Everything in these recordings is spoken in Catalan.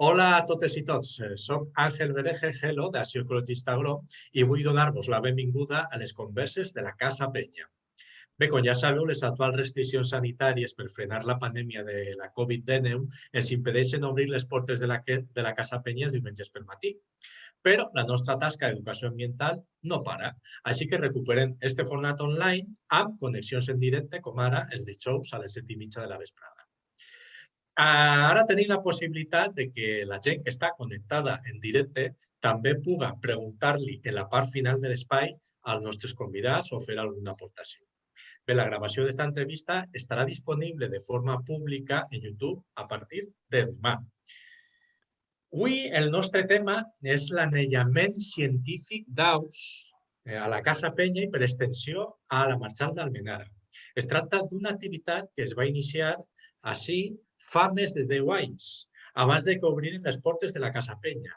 Hola a totes i tots, soc Àngel Bereje, Gelo, d'Acció Ecologista Agro, i vull donar-vos la benvinguda a les converses de la Casa Penya. Bé, com ja sabeu, les actuals restriccions sanitàries per frenar la pandèmia de la Covid-19 ens impedeixen obrir les portes de la Casa Penya els diumenges pel matí. Però la nostra tasca d'educació ambiental no para, així que recuperem este format online amb connexions en directe, com ara els dijous a les 7:30 de la vesprada. Ara tenim la possibilitat de que la gent que està connectada en directe també puga preguntar-li en la part final de l'espai als nostres convidats o fer alguna aportació. Bé, la gravació d'esta entrevista estarà disponible de forma pública en YouTube a partir de demà. Avui el nostre tema és l'anellament científic d'aus a la Casa Penya i, per extensió, a la Marxal d'Almenara. Es tracta d'una activitat que es va iniciar així fa més de 10 anys, abans de que obriren les portes de la Casa Penya.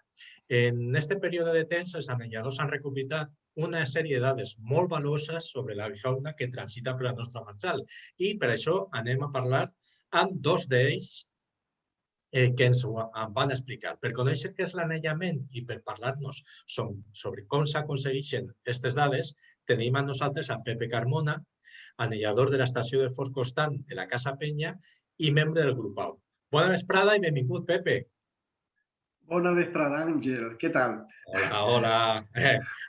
En aquest període de temps, els anelladors han recopilat una sèrie de dades molt valuoses sobre la fauna que transita per la nostra Marxal i per això anem a parlar amb dos d'ells que ens van explicar. Per conèixer què és l'anellament i per parlar-nos sobre com s'aconsegueixen aquestes dades, tenim amb nosaltres a Pepe Carmona, anellador de l'estació de Fos Constant de la Casa Penya i membre del grup AU. Bona vesprada i benvingut, Pepe. Bona vesprada, Àngel. Què tal? Hola,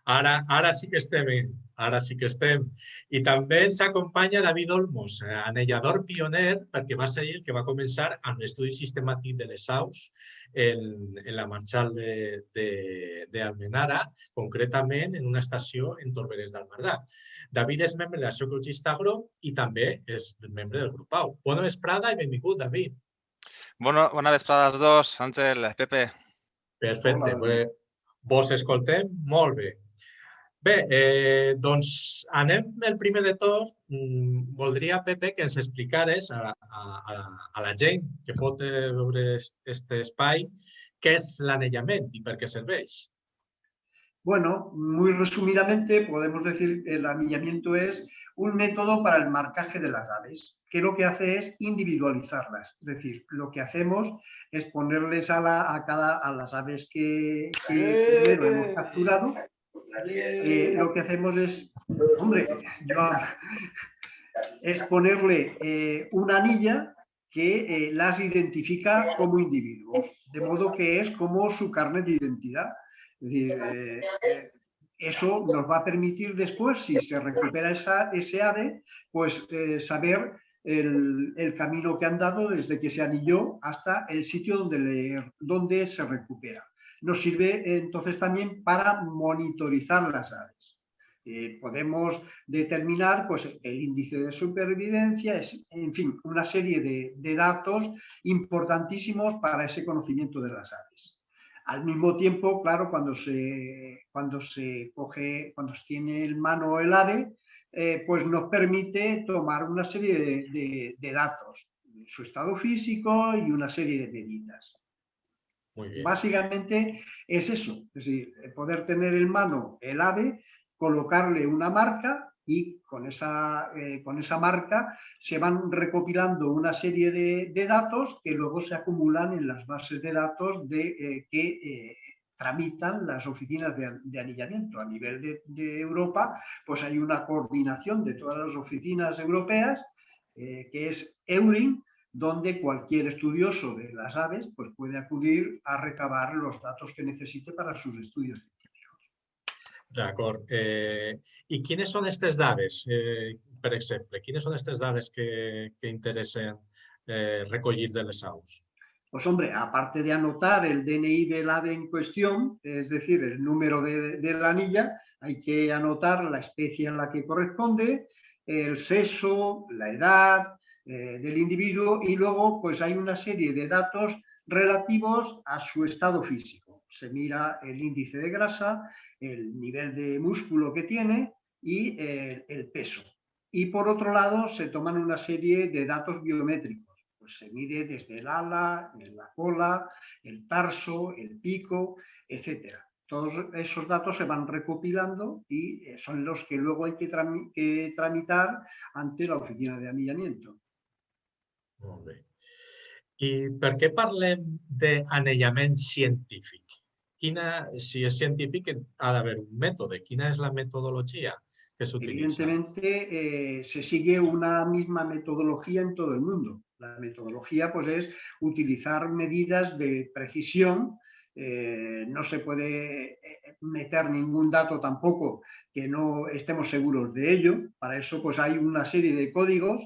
hola. Ara sí que estem, ara sí que estem. I també ens acompanya David Olmos, anellador pioner, perquè va ser el que va començar amb l'estudi sistemàtic de les aus en la Marxal d'Almenara, concretament en una estació en Torberes d'Almardà. David és membre de l'Acció Ecologista Agro i també és membre del grup AU. Bona vesprada i benvingut, David. Bona vesprada als dos, Àngel, Pepe. Perfecte, vos escoltem molt bé. Bé, doncs anem el primer de tot. Voldria, Pepe, que ens explicares a la gent que pot veure aquest espai què és l'anellament i per què serveix. Bueno, muy resumidamente podemos decir que el anillamiento es un método para el marcaje de las aves, que lo que hace es individualizarlas. Es decir, lo que hacemos es ponerles a las aves que primero hemos capturado. Lo que hacemos es, es ponerle una anilla que las identifica como individuos, de modo que es como su carnet de identidad. Es decir, eso nos va a permitir después, si se recupera ese ave, pues saber el camino que han dado desde que se anilló hasta el sitio donde se recupera. Nos sirve entonces también para monitorizar las aves. Podemos determinar pues, el índice de supervivencia, en fin, una serie de datos importantísimos para ese conocimiento de las aves. Al mismo tiempo, claro, cuando se tiene en mano el ave, pues nos permite tomar una serie de datos, su estado físico y una serie de medidas. Muy bien. Básicamente es eso, es decir, poder tener en mano el ave, colocarle una marca y con esa marca se van recopilando una serie de datos que luego se acumulan en las bases de datos que tramitan las oficinas de anillamiento. A nivel de Europa, pues hay una coordinación de todas las oficinas europeas, que es EURIN, donde cualquier estudioso de las aves pues puede acudir a recabar los datos que necesite para sus estudios científicos. D'acord. I quines són aquestes dades, per exemple? Quines són aquestes dades que interessen recollir de les aus? Pues hombre, aparte de anotar el DNI del ave en cuestión, es decir, el número de la anilla, hay que anotar la especie a la que corresponde, el sexo, la edad del individuo y luego pues hay una serie de datos relativos a su estado físico. Se mira el índice de grasa, el nivel de músculo que tiene y el peso. Y por otro lado se toman una serie de datos biométricos. Pues se mide desde el ala, la cola, el tarso, el pico, etcétera. Todos esos datos se van recopilando y son los que luego hay que tramitar ante la oficina de anillamiento. Molt bé. I per què parlem d'anellament científic? Si és científic, ha d'haver un mètode. Quina és la metodologia que s'utilitza? Evidentemente, se sigue una misma metodología en todo el mundo. La metodología pues, es utilizar medidas de precisión. No se puede meter ningún dato tampoco que no estemos seguros de ello. Para eso pues, hay una serie de códigos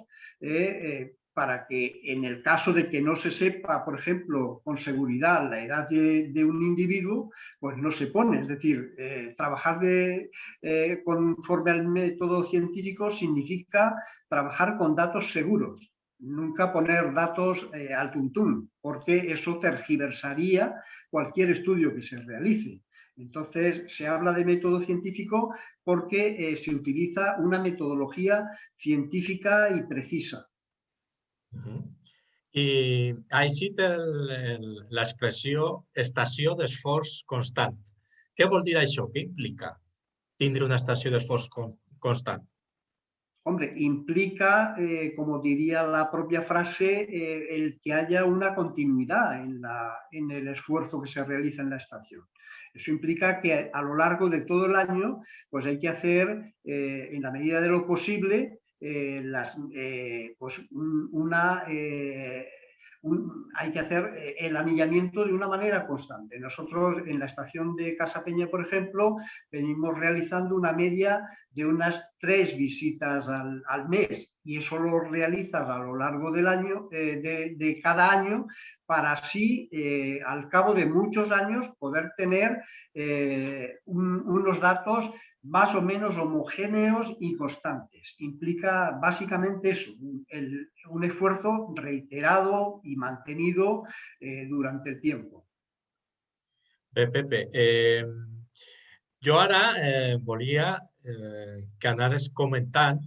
para que en el caso de que no se sepa, por ejemplo, con seguridad la edad de un individuo, pues no se pone. Es decir, trabajar conforme al método científico significa trabajar con datos seguros. Nunca poner datos al tuntún, porque eso tergiversaría cualquier estudio que se realice. Entonces, se habla de método científico porque se utiliza una metodología científica y precisa. I ha cit l'expressió estació d'esforç constant. Què vol dir això? Què implica tindre una estació d'esforç constant? Hombre, implica, como diría la propia frase, el que haya una continuidad en el esfuerzo que se realiza en la estación. Eso implica que a lo largo de todo el año pues hay que hacer, en la medida de lo posible, hay que hacer el anillamiento de una manera constante. Nosotros en la estación de Casa Peña, por ejemplo, venimos realizando una media de unas 3 visitas al mes, y eso lo realizas a lo largo del año, de cada año, para así, al cabo de muchos años, poder tener unos datos más o menos homogéneos y constantes. Implica básicamente eso, un esfuerzo reiterado y mantenido durante el tiempo. Pepe, jo ara volia que anares comentant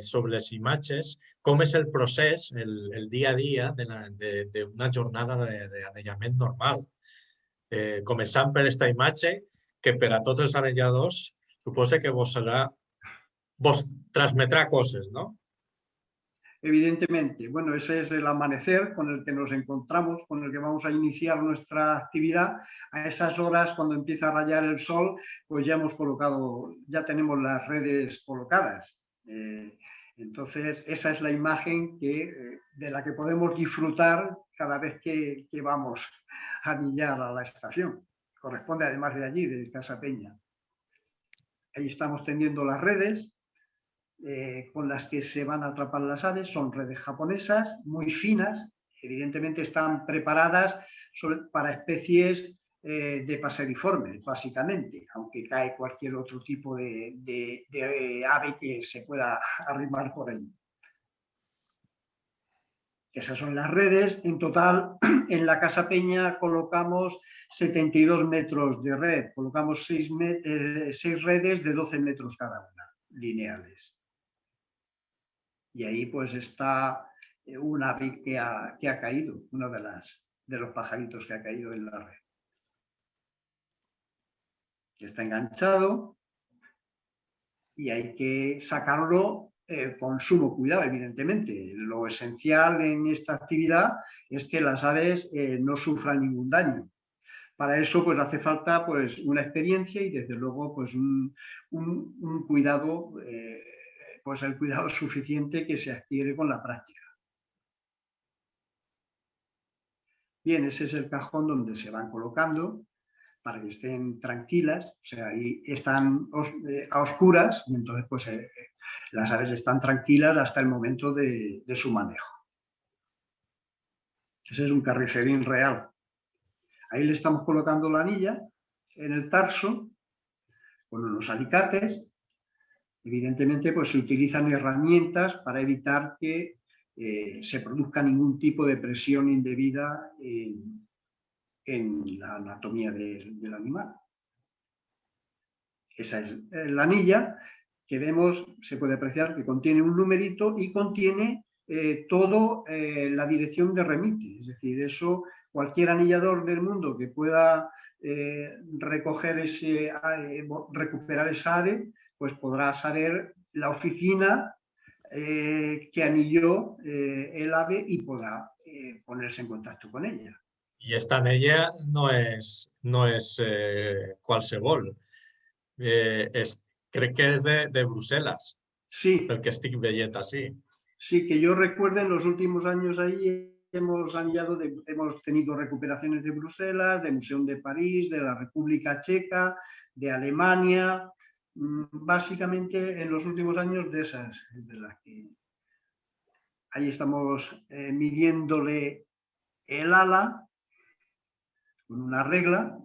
sobre les imatges, com és el procés, el dia a dia d'una jornada d'anellament normal. Començant per aquesta imatge, que per a tots els anelladors suposa que vos transmetrà coses, ¿no? Evidentemente, bueno, ese es el amanecer con el que nos encontramos, con el que vamos a iniciar nuestra actividad. A esas horas, cuando empieza a rayar el sol, pues ya tenemos las redes colocadas. Entonces, esa es la imagen de la que podemos disfrutar cada vez que vamos a anillar a la estación. Corresponde además de allí, de Casa Peña. Ahí estamos tendiendo las redes con las que se van a atrapar las aves. Son redes japonesas, muy finas. Evidentemente están preparadas para especies de paseriformes, básicamente, aunque cae cualquier otro tipo de ave que se pueda arrimar por ahí. Esas son las redes. En total, en la Casa Peña colocamos 72 metros de red. Colocamos 6 redes de 12 metros cada una, lineales. Y ahí pues está un ave que ha caído, uno de los pajaritos que ha caído en la red. Que está enganchado y hay que sacarlo con sumo cuidado, evidentemente. Lo esencial en esta actividad es que las aves no sufran ningún daño. Para eso pues hace falta pues una experiencia y desde luego pues un cuidado, pues el cuidado suficiente que se adquiere con la práctica. Bien, ese es el cajón donde se van colocando para que estén tranquilas, o sea, ahí están a oscuras y entonces pues las aves están tranquilas hasta el momento de su manejo. Ese es un carricerín real. Ahí le estamos colocando la anilla en el tarso con unos alicates. Evidentemente pues se utilizan herramientas para evitar que se produzca ningún tipo de presión indebida en la anatomía del animal. Esa es la anilla que vemos, se puede apreciar que contiene un numerito y contiene toda la dirección de remite. Es decir, eso cualquier anillador del mundo que pueda recuperar esa ave, pues podrá saber la oficina que anilló el ave y pueda ponerse en contacto con ella. I esta anella no és qualsevol. Crec que és de Brussel·les, Sí, pel que estic veient així. sí, que yo recuerdo en los últimos años ahí hemos tenido recuperaciones de Bruselas, de Museo de París, de la República Checa, de Alemania, básicamente en los últimos años de esas, de las que ahí estamos midiéndole el ala con una regla,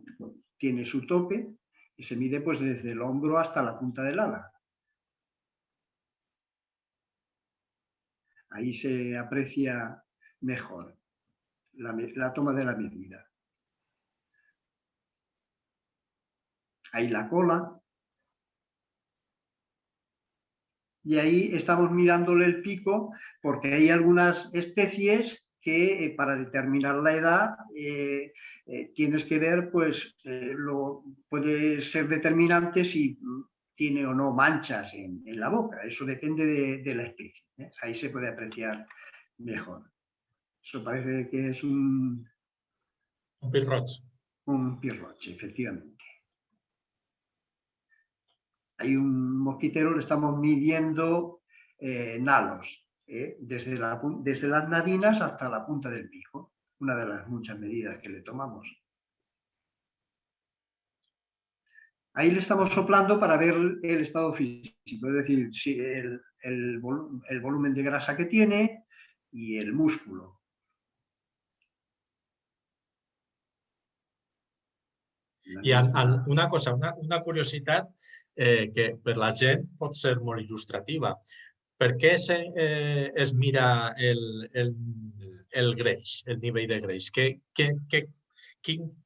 tiene su tope y se mide pues desde el hombro hasta la punta del ala. Ahí se aprecia mejor la toma de la medida. Ahí la cola. Y ahí estamos mirándole el pico porque hay algunas especies que para determinar la edad tienes que ver, pues puede ser determinante si tiene o no manchas en la boca. Eso depende de la especie. Ahí se puede apreciar mejor. Eso parece que es un Pit-roig. Un pit-roig, efectivamente. Hay un mosquitero, le estamos midiendo nalos, desde las narinas hasta la punta del pico, una de las muchas medidas que le tomamos. Ahí le estamos soplando para ver el estado físico, es decir, si el volumen de grasa que tiene y el músculo. I una cosa, una curiositat que per la gent pot ser molt il·lustrativa. Per què es mira el greix, el nivell de greix?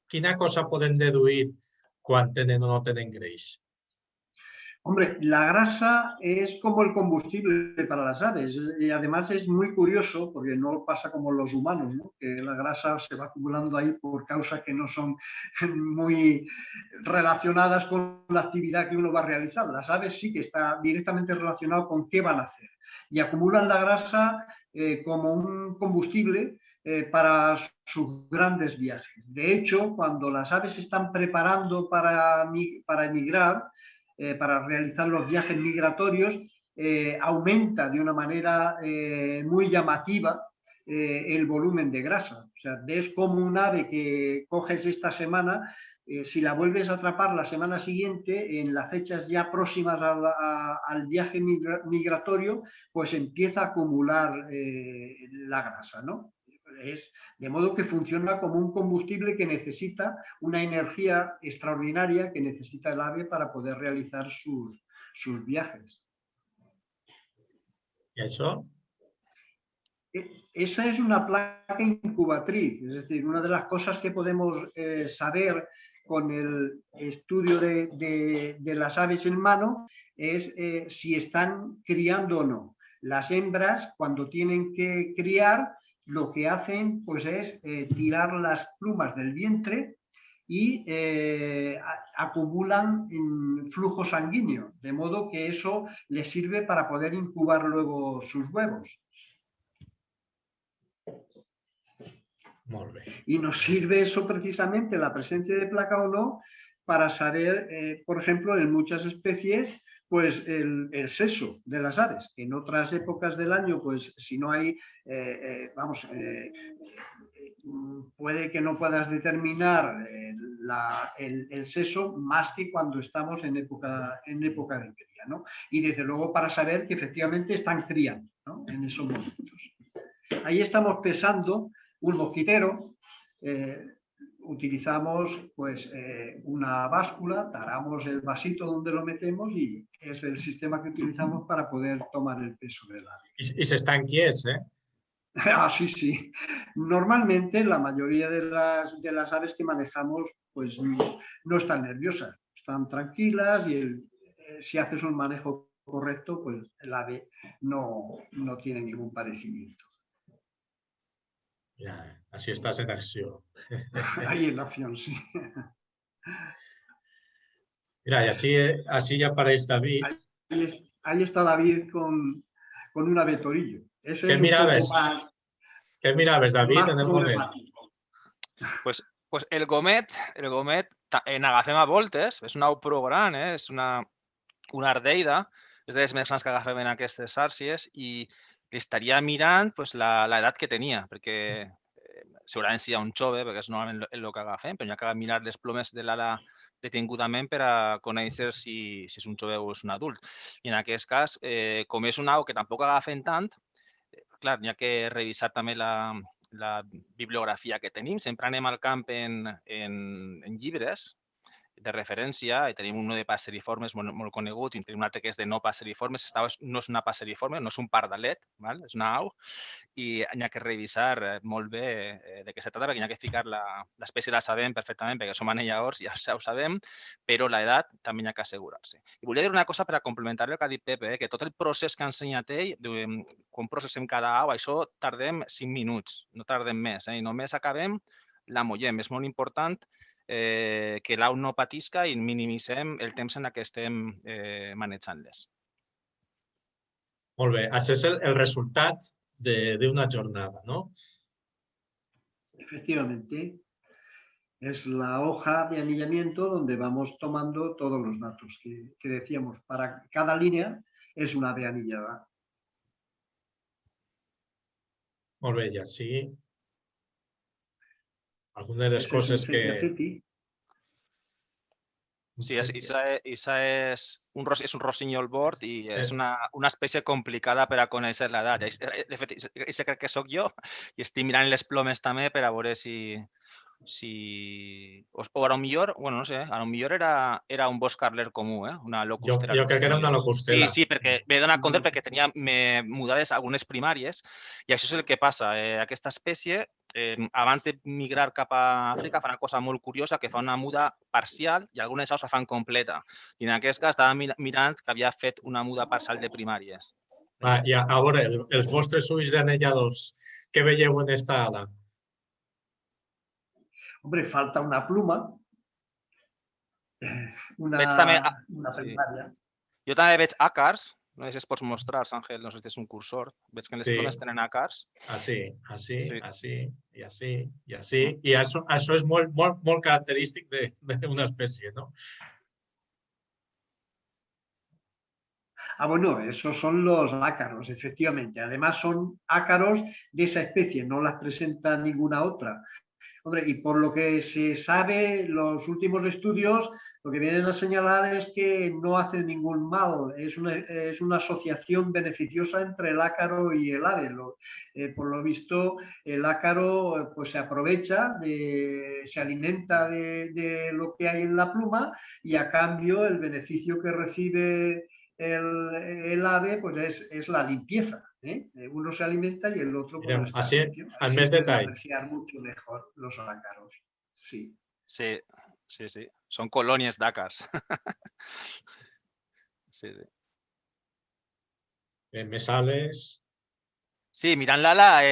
Quina cosa podem deduir quan tenen o no tenen greix? Hombre, la grasa es como el combustible para las aves y además es muy curioso porque no pasa como los humanos, ¿no? Que la grasa se va acumulando ahí por causas que no son muy relacionadas con la actividad que uno va a realizar. Las aves sí que está directamente relacionado con qué van a hacer y acumulan la grasa como un combustible para sus grandes viajes. De hecho, cuando las aves se están preparando para emigrar, para realizar los viajes migratorios, aumenta de una manera muy llamativa el volumen de grasa. O sea, ves como un ave que coges esta semana, si la vuelves a atrapar la semana siguiente, en las fechas ya próximas al viaje migratorio, pues empieza a acumular la grasa, ¿no? De modo que funciona como un combustible que necesita una energía extraordinaria que necesita el ave para poder realizar sus viajes. ¿Y eso? Esa es una placa incubatriz, es decir, una de las cosas que podemos saber con el estudio de las aves en mano es si están criando o no. Las hembras, cuando tienen que criar, lo que hacen pues es tirar las plumas del vientre y acumulan flujo sanguíneo, de modo que eso les sirve para poder incubar luego sus huevos. Y nos sirve eso precisamente, la presencia de placa o no, para saber, por ejemplo, en muchas especies, pues el sexo de las aves. En otras épocas del año, pues si no hay, puede que no puedas determinar el sexo más que cuando estamos en época de cría, ¿no? Y desde luego para saber que efectivamente están criando, ¿no? En esos momentos. Ahí estamos pesando un mosquitero. Utilizamos pues una báscula, taramos el vasito donde lo metemos y es el sistema que utilizamos para poder tomar el peso del ave. Y se están quietos, ¿eh? Ah, sí, sí. Normalmente la mayoría de las aves que manejamos pues no están nerviosas, están tranquilas y si haces un manejo correcto, pues el ave no tiene ningún padecimiento. Ya, así estás en acción. Ahí en acción, sí. Mira, y así ya apareix David. Ahí está David con con un ave torillo. Ese ¿Qué es un poco mirabes? ¿Qué mirabes, David, en el Gomet? Pues el Gomet en agafem a voltes, és una au prou gran, és una ardeida, és de les més grans que agafem en aquestes sàrcies i li estaria mirant pues, l'edat que tenia, perquè segurament si hi ha un jove, perquè és normalment el que agafem, però hi ha que mirar les plomes de l'ala detingudament per a conèixer si és un jove o és un adult. I en aquest cas, com és una au que tampoc agafen tant, clar, hi ha que revisar també la bibliografia que tenim. Sempre anem al camp en llibres de referència i tenim un de passeriformes molt conegut i tenim un altre que és de no passeriformes. Esta no és una passeriforme, no és un pardalet, és una au i hi ha que revisar molt bé de què se tracta perquè hi ha que ficar l'espècie la sabem perfectament perquè som anelladors, ja ho sabem, però l'edat també hi ha que assegurar-se. I volia dir una cosa per a complementar el que ha dit Pepe, que tot el procés que ha ensenyat ell, quan processem cada au, això tardem 5 minuts, no tardem més, i només acabem, la mollem. És molt important que l'au no patisca i minimitzem el temps en què estem manejant-les. Molt bé, això és el resultat d'una jornada, ¿no? Efectivamente, es la hoja de anillamiento donde vamos tomando todos los datos que decíamos. Para cada línea es una ave anillada. Molt bé, ja sí. Algunes de les coses que... Sí, és un rossinyol bord i és una espècie complicada per a conèixer l'edat. De fet, això crec que sóc jo i estic mirant les plomes també per a veure si... O a lo millor, bueno, no sé, a lo millor era un bosc carler comú, una locustera. Jo crec que era una locustera. Sí, perquè m'he donat compte perquè tenia mudades algunes primàries i això és el que passa. Aquesta espècie, abans de migrar cap a Àfrica, fa una cosa molt curiosa, que fa una muda parcial i algunes aus la fan completa. I en aquest cas estava mirant que havia fet una muda parcial de primàries. I a veure, els vostres ulls d'anelladors, què veieu en esta ala? Hombre, falta una pluma, una primaria. Jo també veig àcars, no sé si es pots mostrar, Àngel, no sé si és un cursor, veig que les plomes tenen àcars. Així, i així. I això és molt característic d'una espècie, ¿no? Bueno, esos son los ácaros, efectivamente. Además son ácaros de esa especie, no las presenta ninguna otra. Hombre, y por lo que se sabe, los últimos estudios lo que vienen a señalar es que no hacen ningún mal, es una asociación beneficiosa entre el ácaro y el ave. Por lo visto, el ácaro pues, se aprovecha, se alimenta de lo que hay en la pluma y a cambio el beneficio que recibe el ave pues es la limpieza. Uno se alimenta y el otro pues, está limpio. Al més detall. Apreciar mucho mejor los ácaros. Sí. Sí. Són colònies d'àcars. Sí. Més ales... Sí, mirant l'ala,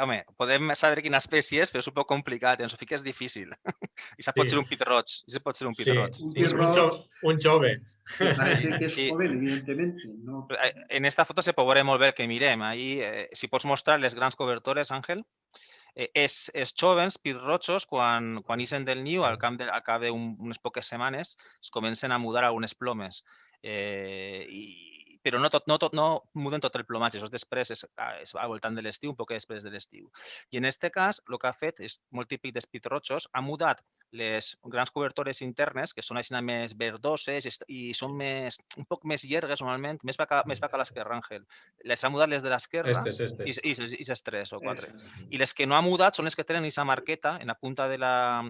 home, podem saber quina espècie és, però és un poc complicat, ens ho fiques difícil. I pot ser un pit roig. Sí, un jove. Me parece que es joven, evidentemente. ¿No? En esta foto se pot veure molt bé el que mirem. Ahí, si pots mostrar les grans cobertores, Àngel. Els jovens pit-roixos, quan ixen del niu, al cap d'unes poques setmanes, es comencen a mudar algunes plomes. Però no muden tot el plomatge, això després és al voltant de l'estiu, un poc després de l'estiu. I en aquest cas, el que ha fet, és molt típic dels pit-roixos, ha mudat les grans cobertores internes, que són així més verdoses i són un poc més llargues normalment, més va que l'esquerra, Àngel. Les ha mudat les de l'esquerra i les 3 o 4. I les que no ha mudat són les que tenen aquesta marqueta en la punta de la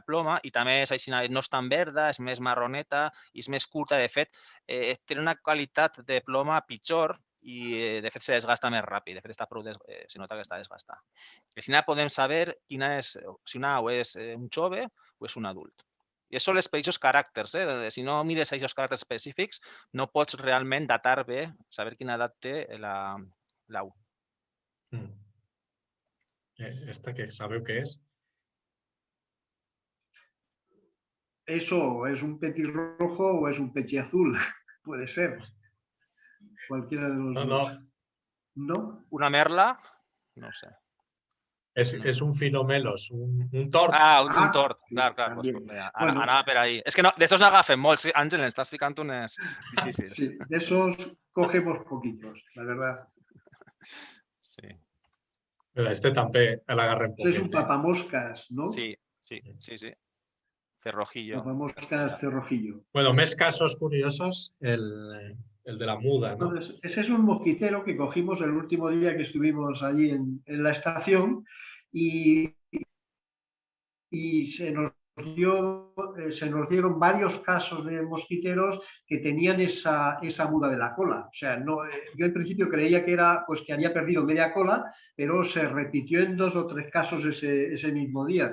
ploma i també és així, no és tan verda, és més marroneta i és més curta. De fet, té una qualitat de ploma pitjor i de fet se desgasta més ràpid. De fet, se nota que està desgastada. Així podem saber si una au és un jove o és un adult. I això són els petits caràcters. Si no mires aquests caràcters específics, no pots realment datar bé, saber quina edat té l'au. ¿Esta que sabeu què és? Eso es un petirrojo o es un pechiazul, puede ser. cualquiera de los No, dos. no, ¿No? Una merla, no sé. és un filomelos, un tort. Un tort. Sí, Clar, pues, también. mira, Bueno, anava per ahí. És que no, d'estos n'agafen molts. Sí, Àngel, n'estàs ficant unes difícils. sí, de esos cogemos poquitos, la verdad. Sí, Este també l'agarrem Ese es un poquet. papamoscas, ¿no? sí. Cerrojillo. Papamoscas cerrojillo. Bueno, més casos curiosos, el de la muda, ¿no? Entonces, ese es un mosquitero que cogimos el último día que estuvimos allí en la estación y se nos dieron varios casos de mosquiteros que tenían esa muda de la cola. O sea, no, yo en principio creía que era pues que había perdido media cola, pero se repitió en 2 o 3 casos ese mismo día.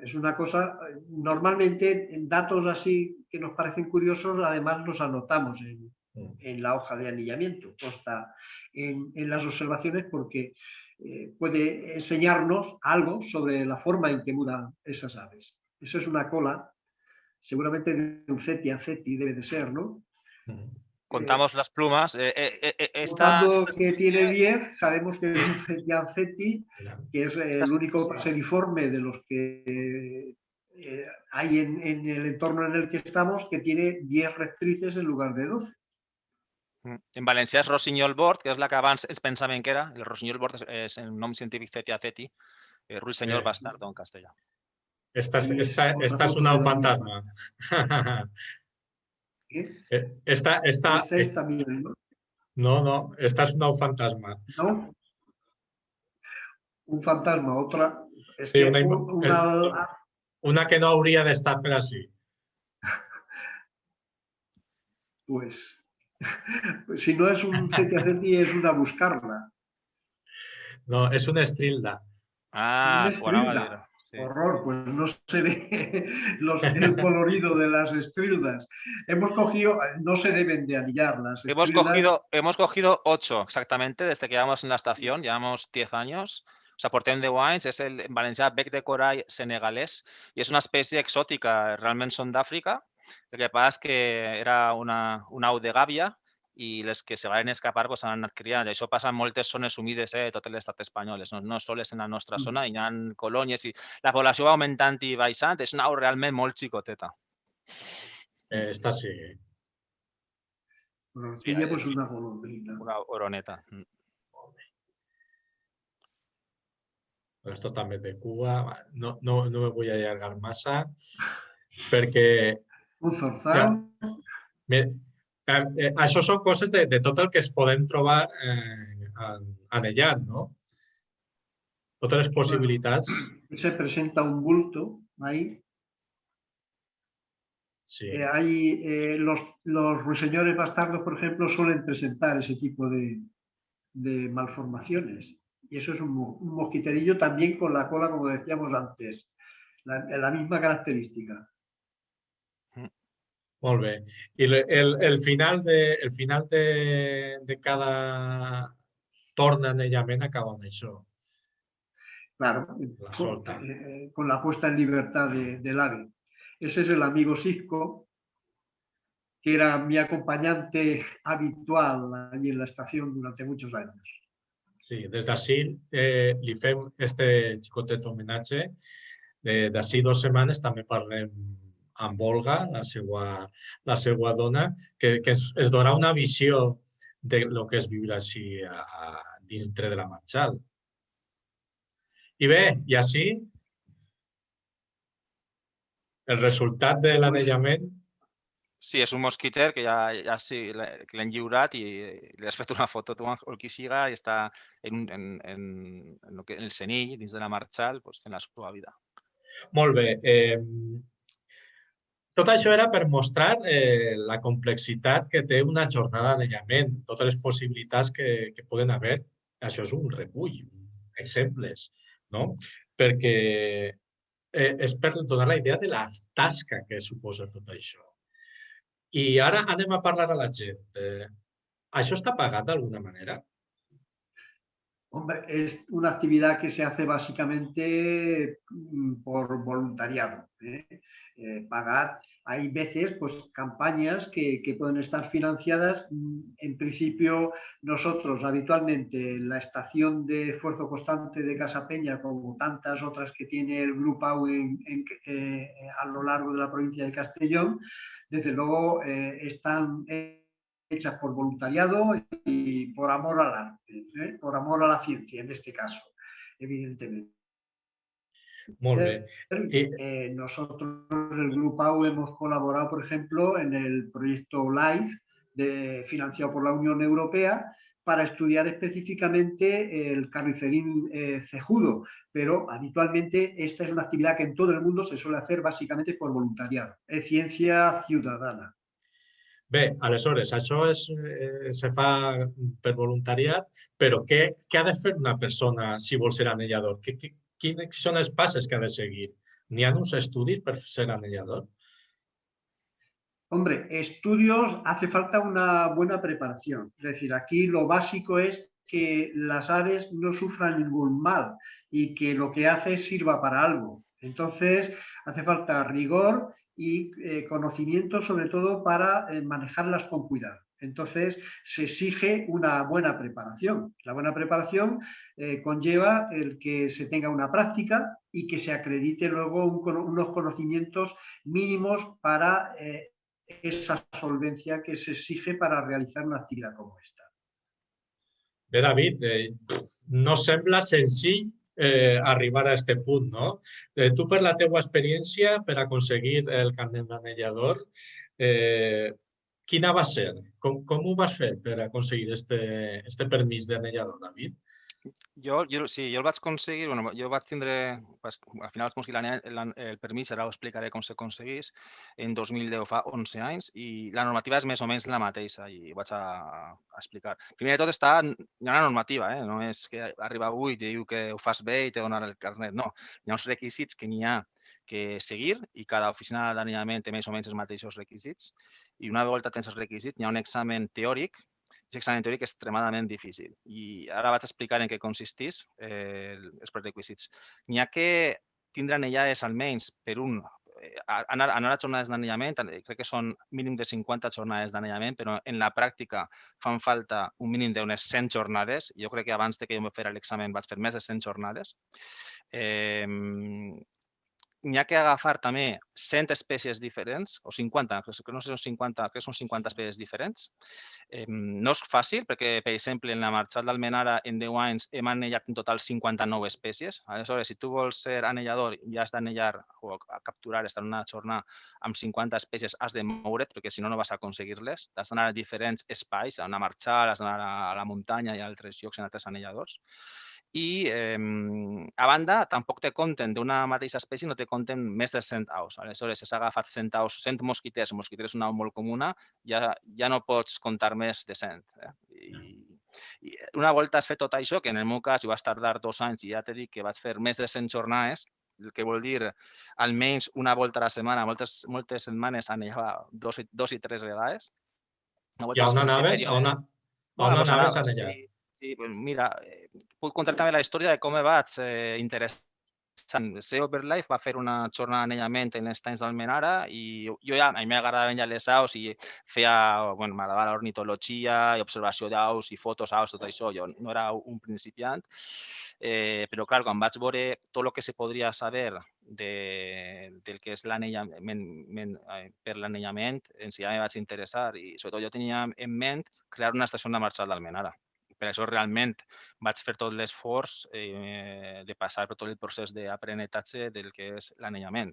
Es una cosa, normalmente en datos así que nos parecen curiosos, además los anotamos en la hoja de anillamiento, consta en las observaciones porque puede enseñarnos algo sobre la forma en que mudan esas aves. Eso es una cola, seguramente de un ceti ceti debe de ser, ¿no? Contamos las plumas. Contando que tiene 10, sabemos que es un ceti ceti, que es el único paseriforme de los que hay en el entorno en el que estamos, que tiene 10 rectrices en lugar de 12. En valencià és rossinyol bord, que és la que abans ens pensàvem que era. El rossinyol bord és el nom científic cetia ceti. Ruiseñor bastardo en castellà. Esta es una fantasma. ¿Qué? Esta es también, ¿no? No, esta es una fantasma. ¿No? Un fantasma, otra. Es Sí, que una que no hauria d'estar per així. Pues si no es un cetia ceti, es una buscarla. No, és una estrilda. Una estrilda. Sí. Horror, pues no se ve el colorido de las estrildas. Hemos cogido, no se deben de anillar las estrildas. Hemos cogido 8 exactamente desde que llevamos en la estación, llevamos 10 años. O sea, portem 10 anys, és el en valencià bec de corall senegalès i és una espècie exòtica, realment són d'Àfrica. El que passa és que era una au de gàbia i les que se van escapar pues, han anat criant. I això passa en moltes zones humides de tot l'estat espanyol, no sols en la nostra zona, hi ha colònies i la població va augmentant i baixant. És una au realment molt xicoteta. Esta sí. Bueno, sí, pues una golondrina. Una oroneta. Esto també és de Cuba. No me voy a allargar massa perquè... Un zorzal. Això són coses de tot el que es podem trobar anellat, no? Totes les possibilitats. Se presenta un bulto ahí. Sí. Los ruiseñores bastardos, por ejemplo, suelen presentar ese tipo de malformaciones. Y eso es un mosquiterillo también con la cola, como decíamos antes, la misma característica. Molt bé. I el final de cada torn d'anellament acaba amb això. Claro, con la puesta en libertad del ave. Ese es el amigo Cisco, que era mi acompañante habitual allí en la estación durante muchos años. Sí, des d'ací li fem este xicotet homenatge. D'ací 2 setmanes també parlem amb Olga, la seva dona, que es donarà una visió de lo que és viure així dintre de la Marchal. I bé, i així el resultat de l'anellament. Sí, és un mosquiter que ja sí, que l'hem lliurat i li has fet una foto tu o qui siga i està en el Senill, dins de la Marchal, fent la seva vida. Molt bé. Tot això era per mostrar la complexitat que té una jornada d'anellament, totes les possibilitats que poden haver. Això és un recull, exemples, no? Perquè és per donar la idea de la tasca que suposa tot això. I ara anem a parlar a la gent. ¿Això está pagat de alguna manera? Hombre, es una actividad que se hace básicamente por voluntariado. Pagar, Hay veces pues, campañas que pueden estar financiadas. En principio, nosotros habitualmente en la estación de esfuerzo constante de Casa Peña, como tantas otras que tiene el Grupo AU a lo largo de la provincia de Castellón, desde luego están hechas por voluntariado y por amor al arte, por amor a la ciencia en este caso, evidentemente. Molt bé. Nosotros, el Grupo AU, hemos colaborado, por ejemplo, en el proyecto LIFE, financiado por la Unión Europea, para estudiar específicamente el carnicerín cejudo, pero habitualmente esta es una actividad que en todo el mundo se suele hacer básicamente por voluntariado. Es ciencia ciudadana. Bé, aleshores, això se fa per voluntariat, però què ha de fer una persona si vol ser anellador? Quins són els passos que ha de seguir? N'hi ha uns estudis per ser anellador? Hombre, estudios, hace falta una buena preparación. Es decir, aquí lo básico es que las aves no sufran ningún mal y que lo que hace sirva para algo. Entonces, hace falta rigor y conocimiento, sobre todo para manejarlas con cuidado. Entonces, se exige una buena preparación. La buena preparación conlleva el que se tenga una práctica y que se acredite luego unos conocimientos mínimos para esa solvencia que se exige para realizar una actividad como esta. Bé, David, no sembla senzill arribar a aquest punt, no? Tu, per la teua experiència, per aconseguir el carnet d'anellador, quina va ser? Com ho vas fer per aconseguir este permís d'anellador, David? Jo el vaig aconseguir, jo vaig tindre, al final vaig aconseguir el permís, ara ho explicaré com s'aconseguís, en 2010, fa 11 anys, i la normativa és més o menys la mateixa, i ho vaig a explicar. Primer de tot hi ha una normativa, no és que arriba avui i diu que ho fas bé i te donarà el carnet, no. Hi ha uns requisits que n'hi ha que seguir i cada oficina d'anellament té més o menys els mateixos requisits, i una vegada tens els requisits, hi ha un examen teòric. Aquest examen teòric és extremadament difícil i ara vaig explicar en què consisteix els prerequisits. N'hi ha que tindre anellades almenys per anar a jornades d'anellament, crec que són mínim de 50 jornades d'anellament, però en la pràctica fan falta un mínim d'unes 100 jornades. Jo crec que abans que jo em fes l'examen vaig fer més de 100 jornades. N'hi ha que agafar també 100 espècies diferents, o 50, que no sé si són 50, crec que són 50 espècies diferents. No és fàcil, perquè, per exemple, en la Marxal d'Almenara, en 10 anys, hem anellat en total 59 espècies. Aleshores, si tu vols ser anellador i has d'anellar o capturar, estar en una jornada amb 50 espècies, has de moure't, perquè si no, no vas a aconseguir-les. Has d'anar a diferents espais, a una Marxal, has d'anar a la muntanya i a altres llocs en altres anelladors. I, a banda, tampoc te compten d'una mateixa espècie, no te compten més de 100 aus. Aleshores, si has agafat 100 aus, 100 mosquiters, mosquiter és una au molt comuna, ja no pots comptar més de 100. I una volta has fet tot això, que en el meu cas jo vaig tardar 2 anys i ja t'he dit que vaig fer més de 100 jornades, el que vol dir almenys una volta a la setmana, moltes setmanes anellava 2 i 3 vegades. I on anaves? On anaves a anellar? Sí, mira, puc contar també la història de com me vaig interessar. Sea Overlife va fer una jornada d'anellament en els estanys d'Almenara i a mi m'agradaven ja les aus i m'agradava l'ornitologia i observació d'aus i fotos d'aus, tot això. Jo no era un principiant, però clar, quan vaig veure tot el que se podria saber del que és l'anellament per l'anellament, ja em vaig interessar i sobretot jo tenia en ment crear una estació de Marxal d'Almenara. Per això realment vaig fer tot l'esforç de passar per tot el procés d'aprenentatge del que és l'anellament.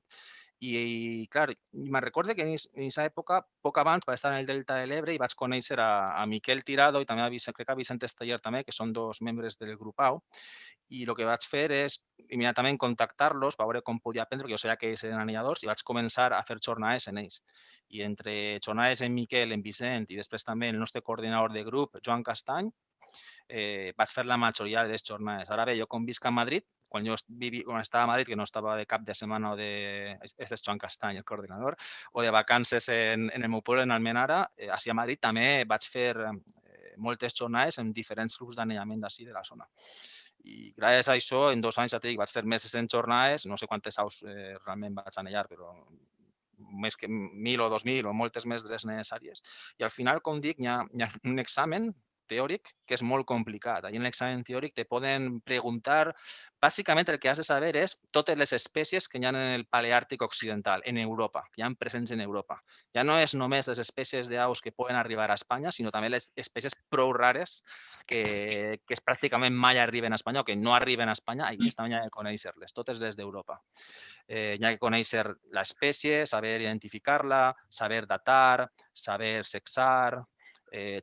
I, clar, me'n recordo que en aquesta època, poc abans, vaig estar en el Delta de l'Ebre i vaig conèixer a Miquel Tirado i també crec que a Vicent Esteller també, que són 2 membres del grup AU. I el que vaig fer és immediatament contactar-los per veure com podia aprendre, perquè jo sabia que ells eren anelladors, i vaig començar a fer jornades en ells. I entre jornades en Miquel, en Vicent i després també el nostre coordinador de grup, Joan Castany, vaig fer la majoria de les jornades. Ara bé, jo com visc a Madrid, quan estava a Madrid, que no estava de cap de setmana o de... Este és Joan Castany, el coordinador, o de vacances en el meu poble, en Almenara, a Madrid també vaig fer moltes jornades en diferents grups d'anellament d'ací de la zona. I gràcies a això, en 2 anys, ja t'he dit, vaig fer més de 100 jornades, no sé quantes aus realment vaig anellar, però més que 1.000 o 2.000 o moltes més de les necessàries. I al final, com dic, hi ha un examen teòric que és molt complicat. Allí en l'examen teòric te poden preguntar, bàsicament el que has de saber és totes les espècies que hi ha en el Paleàrtic occidental, en Europa, que hi ha presents en Europa. Ja no és només les espècies d'aus que poden arribar a Espanya, sinó també les espècies prou rares que pràcticament mai arriben a Espanya o que no arriben a Espanya, i també hi ha de conèixer-les, totes les d'Europa. Hi ha que conèixer l'espècie, saber identificar-la, saber datar, saber sexar,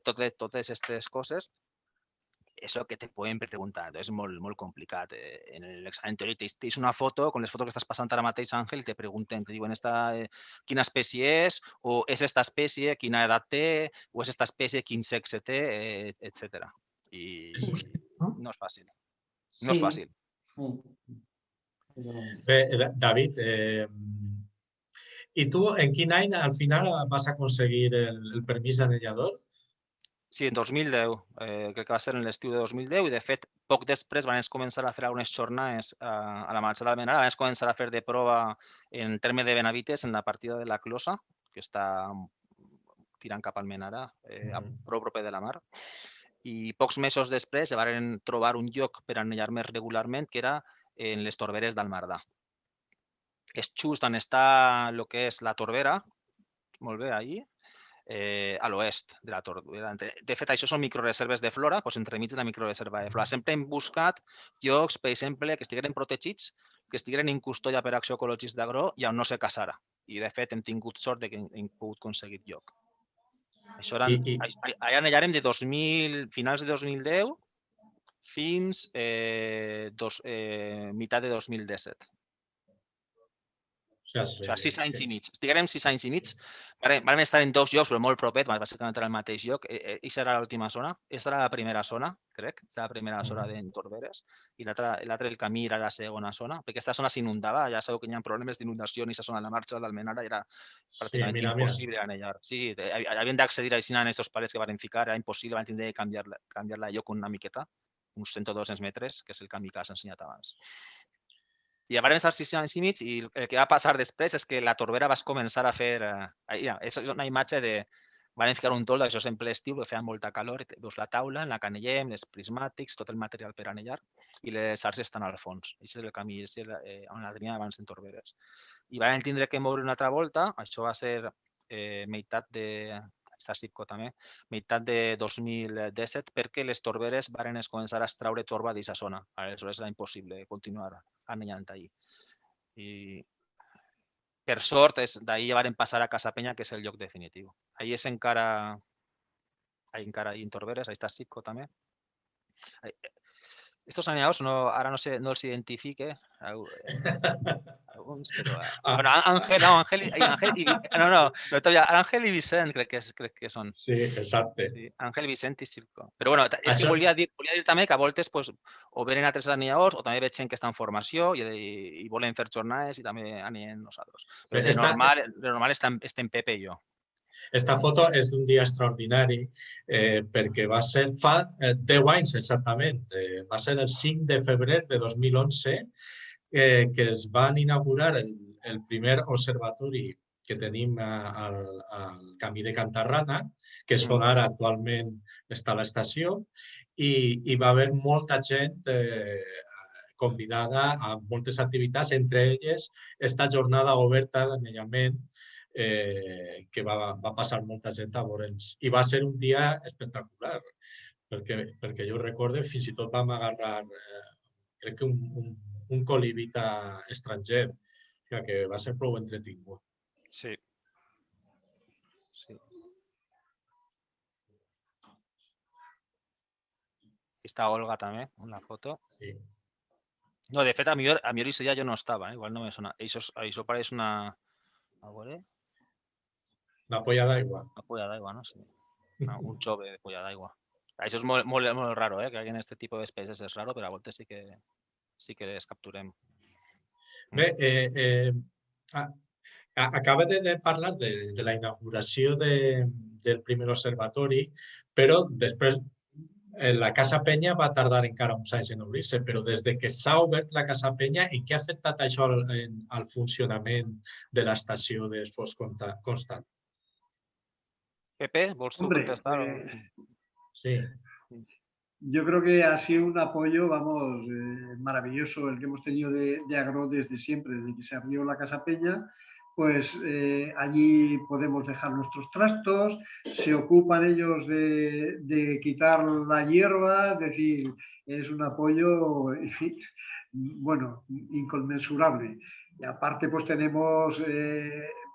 totes aquestes coses, eso que te pueden preguntar, és molt complicat. En l'examen teòric tens una foto, con les fotos que estàs passant ara mateix, Àngel, i te pregunten, te diuen quina espècie és, o és esta espècie, quina edat té, o és esta espècie, quin sexe té, etc. I no és fàcil. No és fàcil. Bé, David, ¿y tú en quin any al final vas aconseguir el permís d'anellador? Sí, en 2010, crec que va ser en l'estiu de 2010 i de fet poc després van començar a fer algunes jornades a la marxa d'Almenara, van començar a fer de prova en terme de Benavites en la partida de la Closa, que està tirant cap a Almenara, prou proper de la mar. I pocs mesos després van trobar un lloc per anellar més regularment, que era en les Torberes d'Almardà. És just on està el que és la Torbera, molt bé, ahí, a l'oest de la Torbera. De fet, això són microreserves de flora, doncs entremig de la microreserva de flora. Sempre hem buscat llocs, per exemple, que estiguin protegits, que estiguin en custòdia per Acció Ecologista d'Agró i on no se caçara. I, de fet, hem tingut sort de que hem pogut aconseguir lloc. Això allà anellarem de finals de 2010 fins meitat de 2017. O sigui, 6 anys i mig. Estiguem 6 anys i mig. Vam estar en 2 llocs, però molt propet, bàsicament era el mateix lloc. Aquesta era l'última zona. Aquesta era la primera zona, crec. Aquesta era la primera zona d'Entorberes. I l'altre, el camí, era la segona zona, perquè aquesta zona s'inundava. Ja sabeu que hi ha problemes d'inundació en aquesta zona de la marxa d'Almenara. Era pràcticament impossible anellar. Sí, havien d'accedir a aquests palets que van ficar. Era impossible, van tindre de canviar-la de lloc una miqueta, uns 100-200 metres, que és el camí que has ensenyat abans. I vam estar 6 anys i mig i el que va passar després és que la Torbera va començar a fer... És una imatge de... Van ficar un toldo, això és en ple estiu, que feia molta calor, veus la taula, la canellem, els prismàtics, tot el material per anellar, i les arts estan al fons. Aquest és el camí on la tenia abans en Torberes. I van tindre que moure una altra volta, això va ser meitat de... Està Sipco també, meitat de 2017, perquè les torberes van començar a extraure torba d'aquesta zona. Aleshores era impossible continuar anellant allí. I per sort, d'ahir ja van passar a Casa Penya, que és el lloc definitiu. Allí és encara en Torberes, ahí està Sipco també. Estos anelladors ara no els identifique alguns, però... Bueno, Àngel i Vicent crec que són. Sí, exacte. Àngel, Vicent i Sipco. Però bueno, és que volia dir també que a voltes o venen altres anelladors o també veig gent que està en formació i volen fer jornades i també anellen nosaltres. Però de normal estem Pepe i jo. Esta foto és d'un dia extraordinari perquè va ser fa 10 anys exactament. Va ser el 5 de febrer de 2011 que es van inaugurar el primer observatori que tenim al camí de Cantarrana, que és on ara actualment està l'estació, i va haver molta gent convidada a moltes activitats, entre elles esta jornada oberta d'anellament que va passar molta gent a veure'ns. I va ser un dia espectacular, perquè jo recordo, fins i tot vam agarrar, crec que un colibita estranger, que va ser prou entretingut. Sí. Aquí està Olga també, en la foto. Sí. No, de fet, a mi aquest dia jo no estava, igual no me sona. Això pareix una... A veure... Una polla d'aigua. Una polla d'aigua, no? Sí. Un xove de polla d'aigua. Això és molt raro, que en aquest tipus d'espècies és raro, però a voltes sí que les capturem. Bé, acaba de parlar de la inauguració del primer observatori, però després La Casa Penya va tardar encara uns anys en obrir-se, però des de que s'ha obert la Casa Penya, en què ha afectat això al funcionament de l'estació d'esforç constant? Pepe, vols tu Hombre, contestar? Sí. yo creo que ha sido un apoyo, vamos, maravilloso el que hemos tenido de Agro desde siempre, desde que se abrió la Casa Peña. Pues allí podemos dejar nuestros trastos, se ocupan ellos de quitar la hierba, es decir, es un apoyo, bueno, inconmensurable. Y aparte, pues tenemos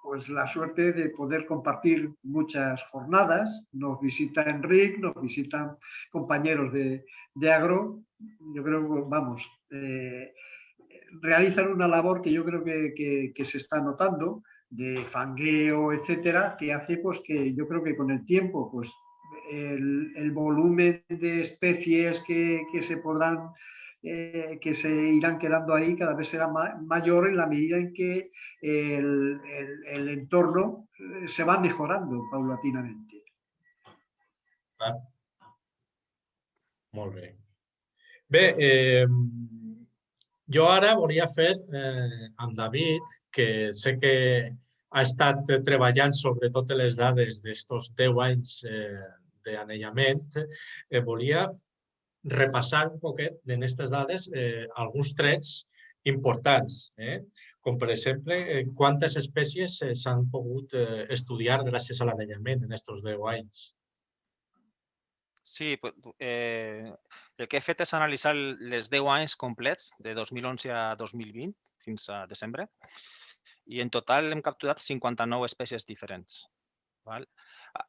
pues la suerte de poder compartir muchas jornadas. Nos visita Enric, nos visitan compañeros de Agro. Yo creo que, vamos, realizan una labor que yo creo que se está notando de fangueo, etcétera, que hace pues que yo creo que con el tiempo pues el volumen de especies que se podrán que se irán quedando ahí cada vez será mayor en la medida en que el entorno se va mejorando paulatinamente. Clar. Molt bé. Bé, jo ara volia fer amb David, que sé que ha estat treballant sobre totes les dades d'estos 10 anys d'anellament, volia repassar un poquet en aquestes dades alguns trets importants, com per exemple quantes espècies s'han pogut estudiar gràcies a l'anellament en aquests 10 anys. Sí, el que he fet és analitzar les 10 anys complets, de 2011 a 2020, fins a desembre, i en total hem capturat 59 espècies diferents. Val?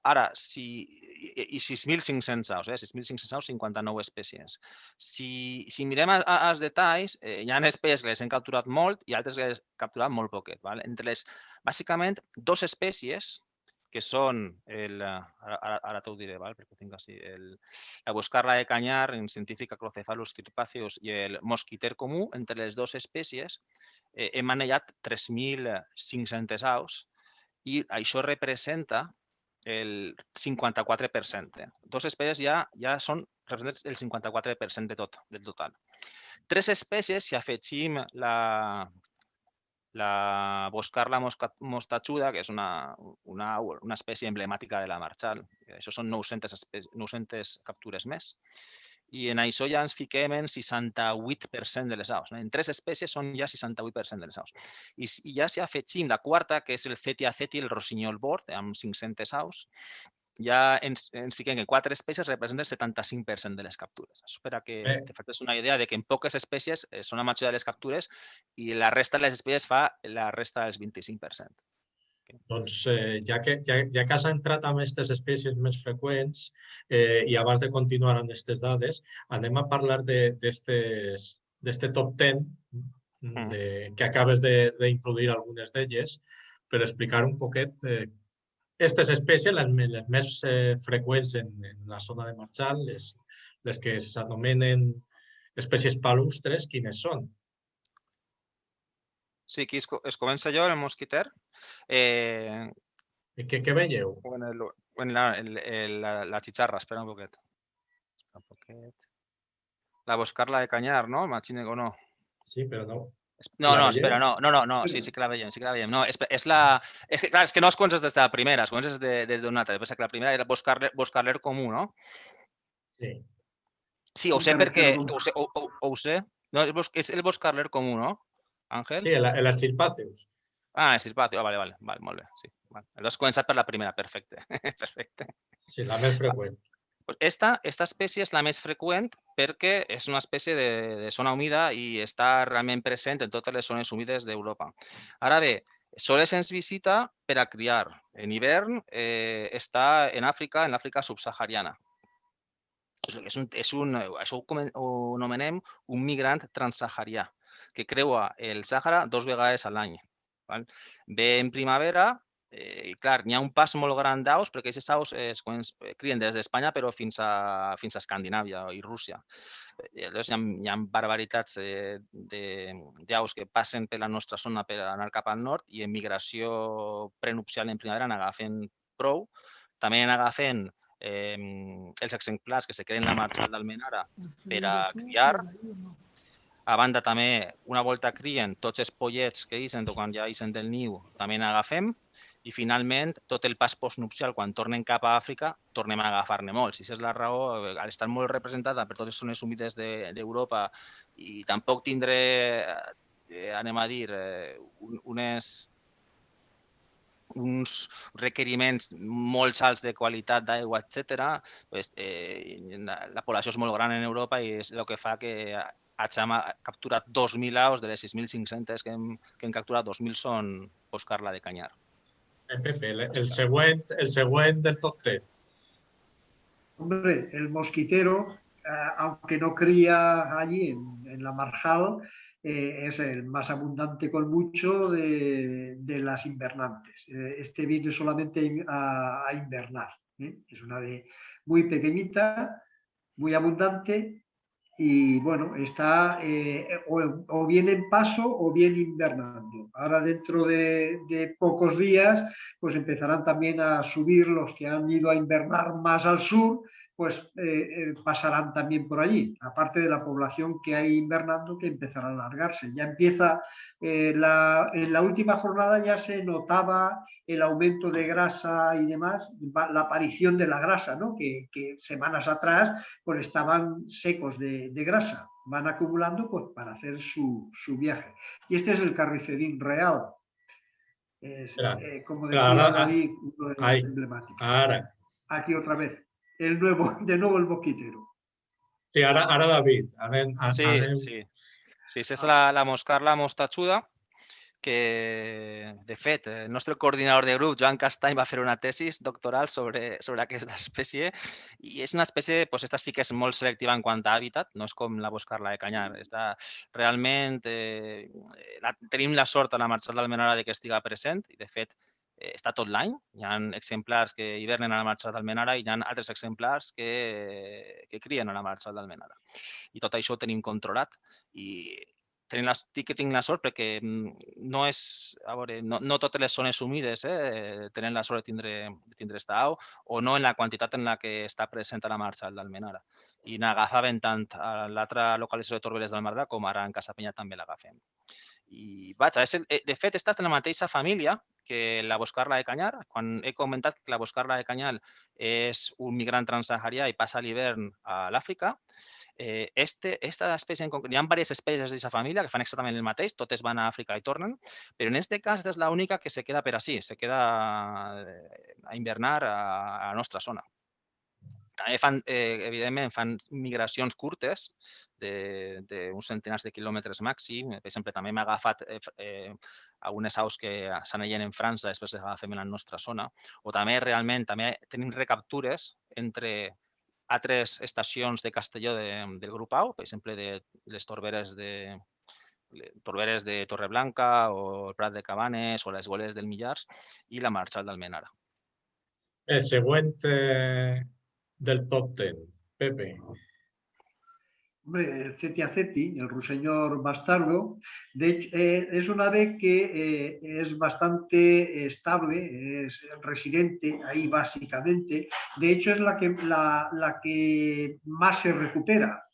Ara, i 6.500 aus, 6.500 aus, 59 espècies. Si mirem els detalls, hi ha espècies que les hem capturat molt i altres que les hem capturat molt poquet. Val? Entre les, bàsicament, dues espècies que són, ara t'ho diré, val? Perquè ho tinc així, la boscarla de canyar, en científica Acrocephalus cirpaceus, i el mosquiter comú, entre les dues espècies hem anellat 3.500 aus i això representa el 54%. Dues espècies ja representen el 54% del total. Tres espècies, si afegim la boscarla mostachuda, que és una espècie emblemàtica de la marxal. Això són 900 captures més. I en això ja ens fiquem en 68% de les aus. En tres espècies són ja 68% de les aus. I ja si afegim la quarta, que és el cetiaceti, el rossinyol bord, amb 500 aus, ja ens fiquem que 4 espècies representen el 75% de les captures. Això per a que te facis una idea de que en poques espècies són la majoria de les captures i la resta de les espècies fa la resta del 25%. Doncs ja que has entrat amb aquestes espècies més freqüents i abans de continuar amb aquestes dades, anem a parlar d'este top 10 que acabes d'introduir algunes d'elles per explicar un poquet aquestes espècies, les més freqüents en la zona de marxal, les que s'anomenen espècies palustres, quines són? Sí, aquí es comença jo, el mosquiter. Què veieu? La xicharra, espera un poquet. La boscarla de canyar, no? Imagina que no. Sí, però no. No, espera, no, sí que la veiem, No, és que, clar, és que no es comences des de la primera, es comences des d'una altra. Pensa que la primera era boscarler comú, no? Sí. Sí, ho sé perquè... Ho sé. No, és el boscarler comú, no, Àngel? Sí, l'estirpàceus. Estirpàceus, vale, molt bé. Sí. Has començat per la primera, perfecte. Sí, la més freqüent. Esta espècie és la més freqüent perquè és una espècie de zona humida i està realment present en totes les zones humides d'Europa. Ara bé, sols ens visita per a criar. En hivern està en Àfrica, en l'Àfrica subsahariana. Això ho anomenem un migrant transsaharià, que creua el Sàhara 2 vegades a l'any. Ve en primavera. I clar, n'hi ha un pas molt gran d'aus perquè aquestes aus es crien des d'Espanya però fins a Escandinàvia i Rússia. Llavors hi ha barbaritats d'aus que passen per la nostra zona per anar cap al nord i en migració prenupcial en primavera n'agafen prou. També n'agafen els exemplars que se queden en la marxal d'Almenara per a criar. A banda també, una volta crien, tots els pollets que ixen quan ja ixen del niu també n'agafem. I finalment, tot el pas postnupcial, quan tornen cap a Àfrica, tornem a agafar-ne molts. I aquesta és la raó, al estar molt representada per totes les zones humides d'Europa i tampoc tindré, anem a dir, uns requeriments molt alts de qualitat d'aigua, etc. La població és molt gran en Europa i és el que fa que hagin capturat 2.000 aus de les 6.500 que hem capturat, 2.000 són Oscar-la de Canyar. Pepe, el següent del top 10. Hombre, el mosquitero, aunque no cría allí en la marjal, es el más abundante con mucho de las invernantes. Este viene solamente a invernar. Es una ave muy pequeñita, muy abundante y bueno, está o bien en paso o bien invernando. Ahora dentro de pocos días pues empezarán también a subir los que han ido a invernar más al sur, pues pasarán también por allí, aparte de la población que hay invernando que empezará a alargarse. Ya empieza, en la última jornada ya se notaba el aumento de grasa y demás, la aparición de la grasa, ¿no? que semanas atrás pues estaban secos de grasa, van acumulando pues, para hacer su viaje. Y este es el carricerín real. Es, como decía David, uno de los emblemáticos. Ahora. Aquí otra vez. De nuevo el mosquitero. Sí, ara David. Sí. Aquesta és la moscarla mostachuda, que, de fet, el nostre coordinador de grup, Joan Castany, va fer una tesi doctoral sobre aquesta espècie i és una espècie, doncs, esta sí que és molt selectiva en quant a hàbitat, no és com la boscarla de Canyar. Realment, tenim la sort a la marxal d'Almenara que estiga present i, de fet, està tot l'any. Hi ha exemplars que hivernen a la marxal d'Almenara i hi ha altres exemplars que crien a la marxal d'Almenara. I tot això ho tenim controlat i tinc la sort perquè no totes les zones humides tenen la sort de tindre esta au o no en la quantitat en la que està present a la marxal d'Almenara. I n'agafaven tant a l'altra localització de Torberes del Margrà com ara en Casa Penya també l'agafem. I vaja, de fet, està en la mateixa família que la boscarla de Canyar. Quan he comentat que la boscarla de Canyar és un migrant transsaharià i passa l'hivern a l'Àfrica, esta espècie en concret, hi ha diverses espècies d'aquesta família que fan exactament el mateix, totes van a Àfrica i tornen, però en aquest cas és l'única que se queda per així, se queda a invernar a la nostra zona. També evidentment, fan migracions curtes d'uns centenars de quilòmetres màxim. Per exemple, també m'ha agafat algunes aus que s'anaven en França, després les agafem en la nostra zona. O també realment tenim recaptures entre altres estacions de Castelló del grup AU, per exemple, de les Torberes de Torreblanca o el Prat de Cabanes o les Goles del Millars i la marxal d'Almenara. El següent del top 10, Pepe. Hombre, el Cetiaceti, el ruiseñor bastardo, de hecho, es un ave que es bastante estable, es residente ahí básicamente. De hecho, es la que más se recupera.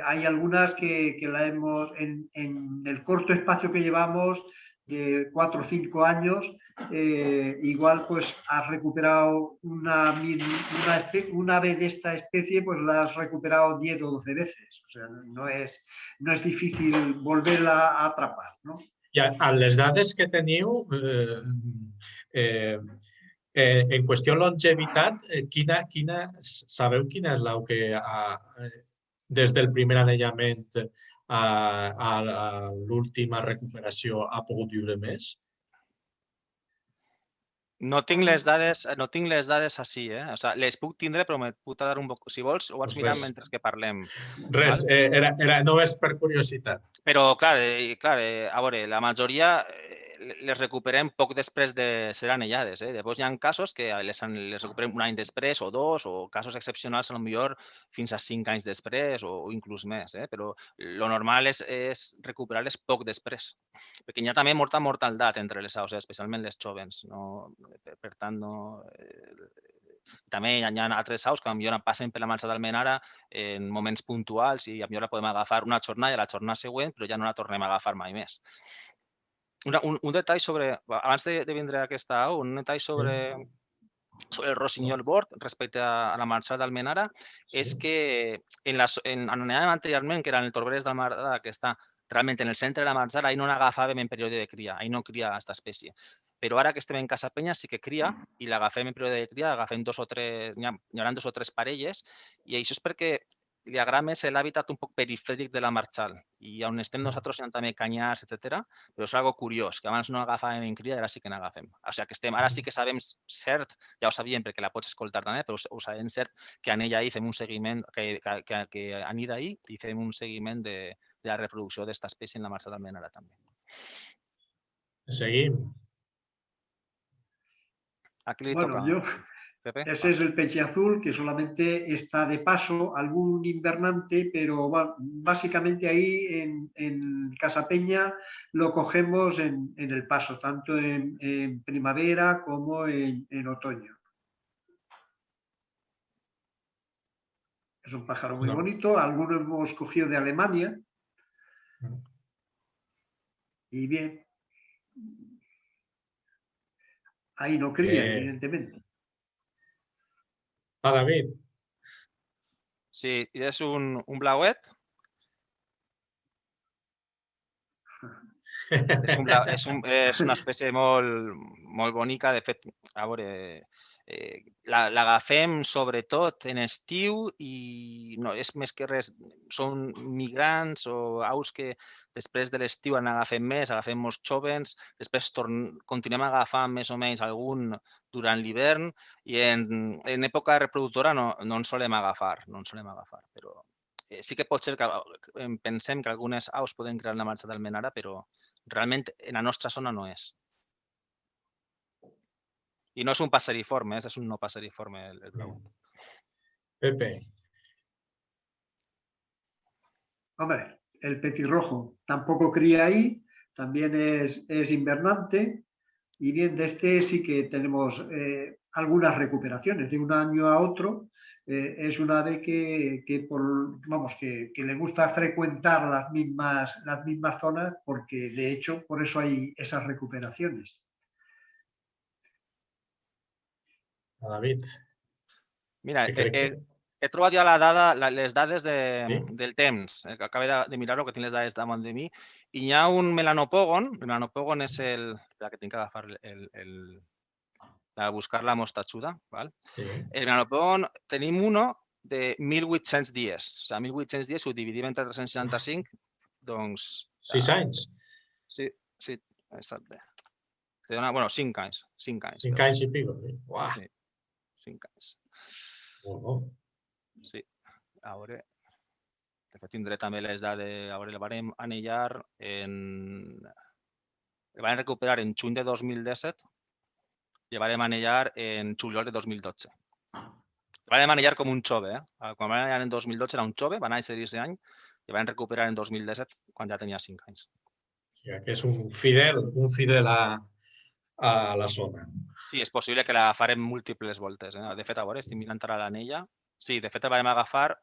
Hay algunas que la hemos, en el corto espacio que llevamos, de 4 o 5 años, igual pues has recuperado una ave de esta especie, pues la has recuperado 10 o 12 veces. O sea, no es difícil volverla a atrapar, ¿no? I a les dades que teniu, en qüestió longevitat, sabeu quina és l'au que des del primer anellament a l'última recuperació ha pogut viure més? No tinc les dades així, O sigui, les puc tindre, però me puc tardar un poc. Si vols, ho vaig mirant mentre que parlem. Res, no és per curiositat. Però, clar, a veure, la majoria les recuperem poc després de ser anellades. Llavors hi ha casos que les recuperem un any després o 2, o casos excepcionals potser fins a 5 anys després o inclús més. Però lo normal és recuperar-les poc després, perquè hi ha també molta mortaldat entre les aus, especialment les joves. Per tant, també hi ha altres aus que potser passen per la marxa d'Almenara en moments puntuals i potser la podem agafar una jornada i la jornada següent, però ja no la tornem a agafar mai més. Un detall sobre, abans de vindre a aquesta au, un detall sobre el rossinyol bord respecte a la marxa d'Almenara és que on anàvem anteriorment, que era en el Torberes d'Almenara, que està realment en el centre de la marxada, ahí no l'agafàvem en període de cria, ahí no cria aquesta espècie. Però ara que estem en Casa Penya sí que cria i l'agafem en període de cria, agafem hi haurà 2 o 3 parelles, i això és perquè li agrada més l'hàbitat un poc perifèric de la marxal. I on estem nosaltres hi ha també canyars, etc. Però és algo curiós, que abans no agafàvem en cria i ara sí que n'agafem. O sigui, ara sí que sabem cert, ja ho sabíem perquè la pots escoltar també, però ho sabem cert que anella ahí fem un seguiment, que anida ahí i fem un seguiment de la reproducció d'esta espècie en la marxa d'Almenara també. Seguim. Aquí li toca. Pepe. Ese es el pechiazul, que solamente está de paso, algún invernante, pero básicamente ahí en Casa Peña lo cogemos en el paso, tanto en primavera como en otoño. Es un pájaro muy bonito, algunos hemos cogido de Alemania. Y bien, ahí no cría, evidentemente. David. Sí, és un blauet. És una espècie molt bonica. De fet, a veure, l'agafem sobretot en estiu i no, és més que res, són migrants o aus que després de l'estiu n'agafem més, agafem molts jóvens, després continuem agafant més o menys algun durant l'hivern i en època reproductora no en solem agafar, però sí que pot ser que pensem que algunes aus poden crear la marxa d'Almenara, però realment en la nostra zona no és. Y no es un paseriforme, es un no paseriforme el blauet. Pepe. Hombre, el petirrojo tampoco cría ahí, también es invernante. Y bien, de este sí que tenemos algunas recuperaciones. De un año a otro es un ave que le gusta frecuentar las mismas zonas, porque de hecho por eso hay esas recuperaciones. David. Mira, he trobat ja les dades del temps. Acabo de mirar-ho, que tinc les dades davant de mi. I hi ha un melanopògon. El melanopògon és el... Espera, que tinc que agafar a buscar la mostatxuda. Sí. El melanopògon tenim uno de 1.800 dies. O sigui, 1.800 dies, si ho dividim entre 365, doncs... 6 anys? Sí, exacte. Te dona, bueno, 5 anys. 5 anys. 5 anys i pico. Uau. Sí, 5 anys. Sí, a veure, de fet tindré també les dades, a veure, el vam anellar el vam recuperar en juny de 2017 i el vam anellar en juliol de 2012. El vam anellar com un jove, Quan vam anellar en 2012 era un jove, va néixer aquest any i el vam recuperar en 2017 quan ja tenia 5 anys. O sigui que és un fidel a la zona. Sí, és possible que la farem múltiples voltes. De fet, a veure, estic mirant ara l'anella. Sí, de fet el vam agafar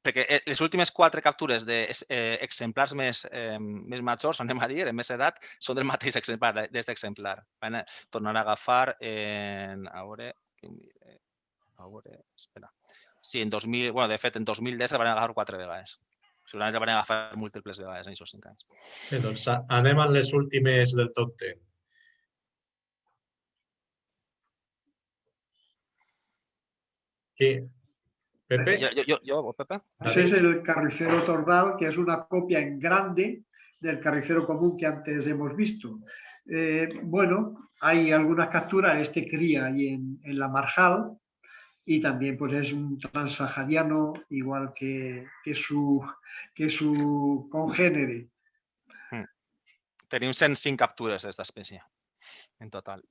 perquè les últimes 4 captures d'exemplars més majors, anem a dir, en més edat, són del mateix exemplar, d'aquest exemplar. Van tornar a agafar a veure, espera. Sí, de fet, en 2010 el van agafar 4 vegades. Segurament el van agafar múltiples vegades en aquests 5 anys. Bé, doncs anem a les últimes del top 10. ¿Pepe? Yo, Pepe. Ese es el carricero tordal, que es una copia en grande del carricero común que antes hemos visto. Bueno, hay algunas capturas, este cría ahí en la marjal y también pues es un transahariano igual que su congénere. Tenim 105 captures d'esta espècie, en total.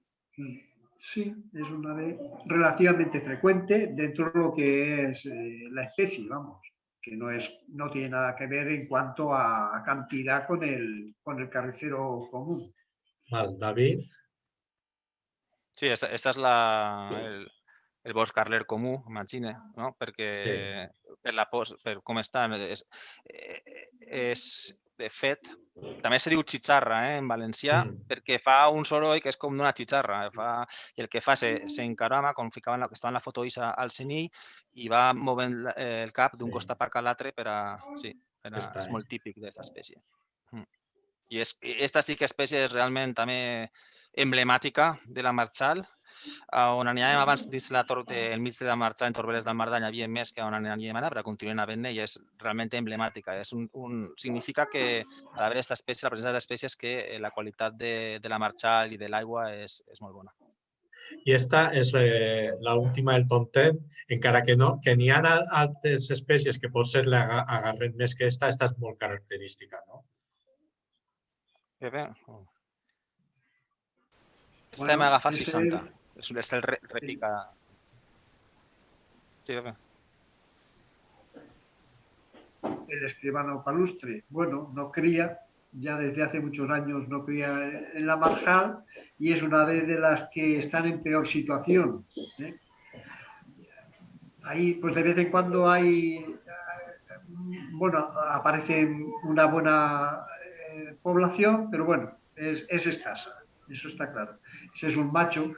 Sí, es una ave relativamente frecuente dentro de lo que es la especie, vamos, que no tiene nada que ver en cuanto a cantidad con el carnicero común. Val, David? Sí, esta és el bosc carler comú, imagina, no? Perquè per com estan, de fet, també se diu xitxarra en valencià, perquè fa un soroll que és com d'una xitxarra. I el que fa, s'encarama, com estava en la foto al senill, i va movent el cap d'un costat per a l'altre és molt típic d'aquesta espècie. I aquesta sí que espècie és realment també emblemàtica de la marxal, on anirem abans dins el mig de la marxal en Torberes del Mar d'Any hi havia més que on anirem ara, però continuem havent-ne i és realment emblemàtica. Significa que a l'haver aquesta espècie, la presència d'espècies, que la qualitat de la marxal i de l'aigua és molt bona. I esta és l'última del top 10, encara que n'hi ha altres espècies que potser l'agarren més que esta és molt característica, no? Pepe? Esta hem agafat 60. És el repica. Sí, Pepe. El escribano palustre, bueno, no cría, ya desde hace muchos años no cría en la marjal y es una de las que están en peor situación. Ahí, pues de vez en cuando aparece una buena población, pero bueno, es escasa, eso está claro. Ese es un macho,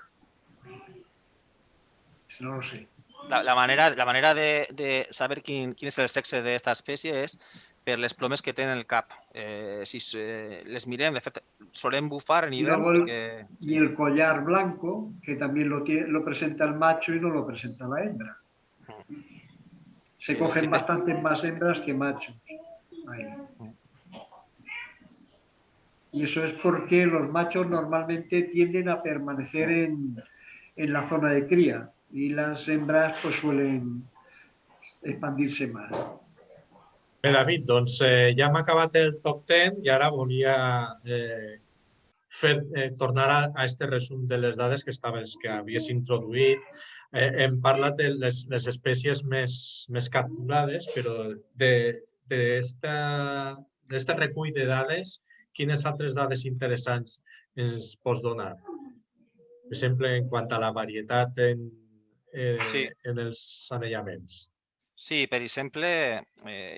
no lo sé. La manera de saber quién és el sexe d'aquesta espècie és per les plomes que té en el cap. Si les mirem, de fet, solem bufar en hivern. Y el collar blanco, que también lo presenta el macho y no lo presenta la hembra. Se cogen bastantes más hembras que machos. Ahí. Y eso es porque los machos normalmente tienden a permanecer en la zona de cría y las hembras pues suelen expandirse más. Bé, David, doncs ja hem acabat el top 10 i ara volia tornar a aquest resum de les dades que havies introduït. Hem parlat de les espècies més capturades, però d'aquest recull de dades, quines altres dades interessants ens pots donar? Per exemple, en quant a la varietat en els anellaments. Sí, per exemple,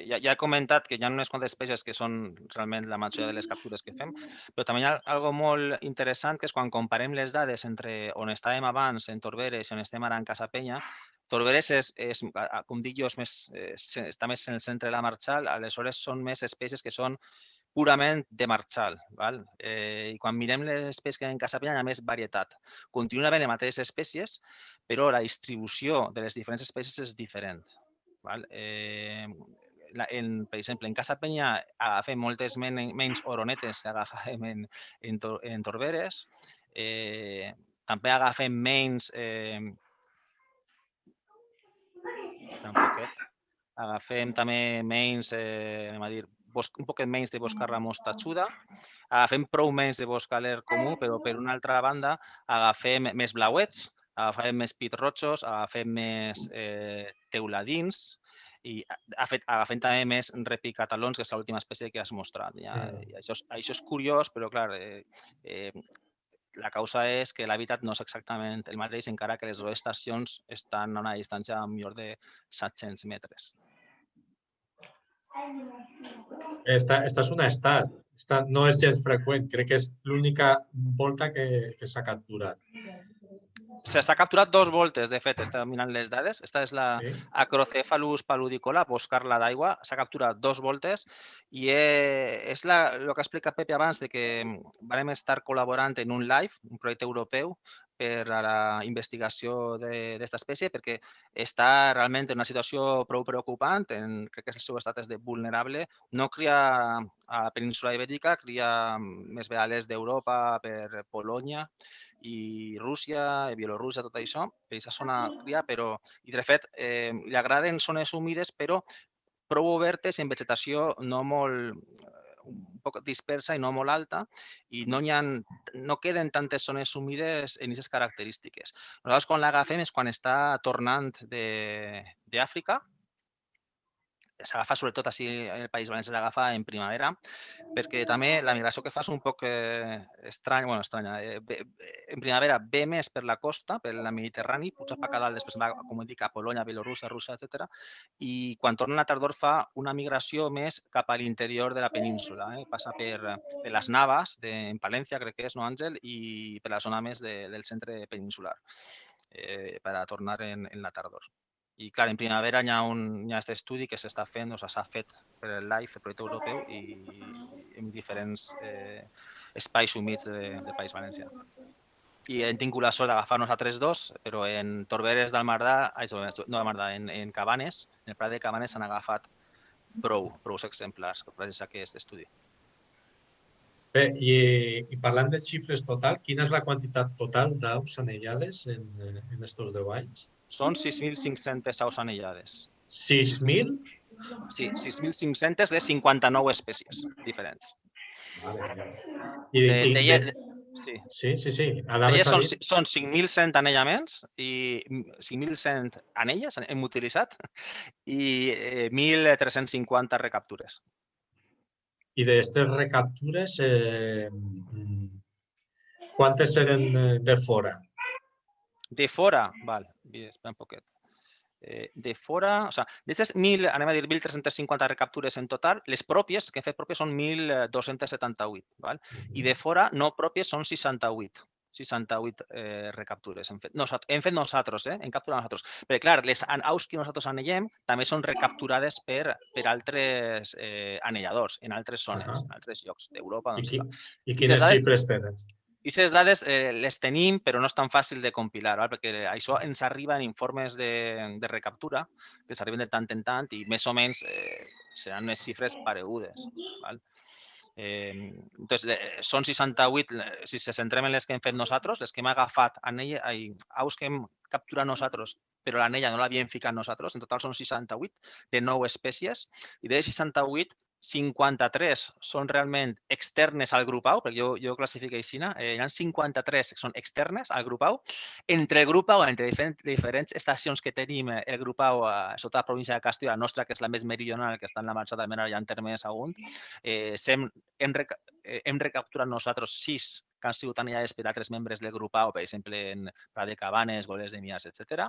ja he comentat que hi ha unes quantes espècies que són realment la majoria de les captures que fem, però també hi ha una molt interessant, que és quan comparem les dades entre on estàvem abans, en Torberes, i on estem ara en Casa Penya. Torberes és, com dic jo, està més en el centre de la marxal, aleshores són més espècies que són purament de marxal. I quan mirem les espècies que hi ha en Casa Penya hi ha més varietat. Continuen havent les mateixes espècies, però la distribució de les diferents espècies és diferent. Per exemple, en Casa Penya agafem moltes menys oronetes que agafem en Torberes. També agafem menys... Agafem també menys, un poquet menys de boscarra mostatxuda. Agafem prou menys de boscaler comú, però per una altra banda agafem més blauets, agafem més pitrotxos, agafem més teuladins i agafem també més repicatalons, que és l'última espècie que has mostrat. Això és curiós, però clar, la causa és que l'hàbitat no és exactament el mateix, encara que les dues estacions estan a una distància millor de 700 metres. Esta és una estat. Esta no és gens freqüent. Crec que és l'única volta que s'ha capturat. S'ha capturat 2 voltes, de fet, estem mirant les dades. Esta és la Acrocephalus paludicola, boscarla d'aigua. S'ha capturat 2 voltes i és el que ha explicat Pepe abans, que vam estar col·laborant en un LIFE, un projecte europeu, per a la investigació d'aquesta espècie, perquè està realment en una situació prou preocupant, crec que el seu estat és de vulnerable. No cria a la península ibèrica, cria més bé a l'est d'Europa, per Polònia i Rússia, Bielorússia, tot això, per aquesta zona cria, però, i de fet, li agraden zones humides, però prou obertes en vegetació no molt un poc dispersa i no molt alta i no queden tantes zones humides en aquestes característiques. Nosaltres quan l'agafem és quan està tornant d'Àfrica, s'agafa sobretot així en el País Valencià, s'agafa en primavera, perquè també la migració que fa és un poc estranya. En primavera ve més per la costa, per la Mediterrani, puja cap a dalt, després va, com dic, a Polònia, Bielorússia, Rússia, etc. I quan torna a la tardor fa una migració més cap a l'interior de la península. Passa per les Navas, en Palència, crec que és, no, Àngel? I per la zona més del centre peninsular, per a tornar en la tardor. I, clar, en primavera hi ha aquest estudi que s'està fent, s'ha fet per el LIFE, el projecte europeu, i en diferents espais humits del País Valencià. I hem tingut la sort d'agafar nosaltres dos, però en Torberes del Mardà, en Cabanes, en el Prat de Cabanes s'han agafat prou exemples gràcies a aquest estudi. Bé, i parlant de xifres total, quina és la quantitat total d'aus anellades en estos 10 anys? Són 6.500 aus anellades. 6.000? Sí, 6.500 de 59 espècies diferents. Sí. Són 5.100 anellaments i 5.100 anelles hem utilitzat i 1.350 recaptures. I d'aquestes recaptures, quantes eren de fora? De fora, val, espera un poquet. De fora, o sigui, d'aquestes 1.350 recaptures en total, les pròpies, que hem fet pròpies, són 1.278, val? I de fora, no pròpies, són 68 recaptures. Hem fet nosaltres, hem capturat nosaltres. Perquè, clar, les aus que nosaltres anellem també són recapturades per altres anelladors en altres zones, en altres llocs d'Europa. I quines xifres tenen? I aquestes dades les tenim, però no és tan fàcil de compilar, perquè això ens arriba en informes de recaptura, que ens arriben de tant en tant i més o menys seran unes xifres paregudes. Són 68, si se centrem en les que hem fet nosaltres, les que hem agafat aus que hem capturat nosaltres, però l'anella no l'havíem ficat nosaltres, en total són 68 de 9 espècies, i de 68, 53 són realment externes al grup AU, perquè jo classifico així, hi ha 53 que són externes al grup AU. Entre el grup AU, entre diferents estacions que tenim el grup AU sota la província de Castelló, la nostra, que és la més meridional, que està en la marxa d'Almenara i en termes Sagunt, hem recapturat nosaltres 6 que han sigut anellades per altres membres del grup AU, per exemple, en Prat de Cabanes, Bolers de Mias, etc.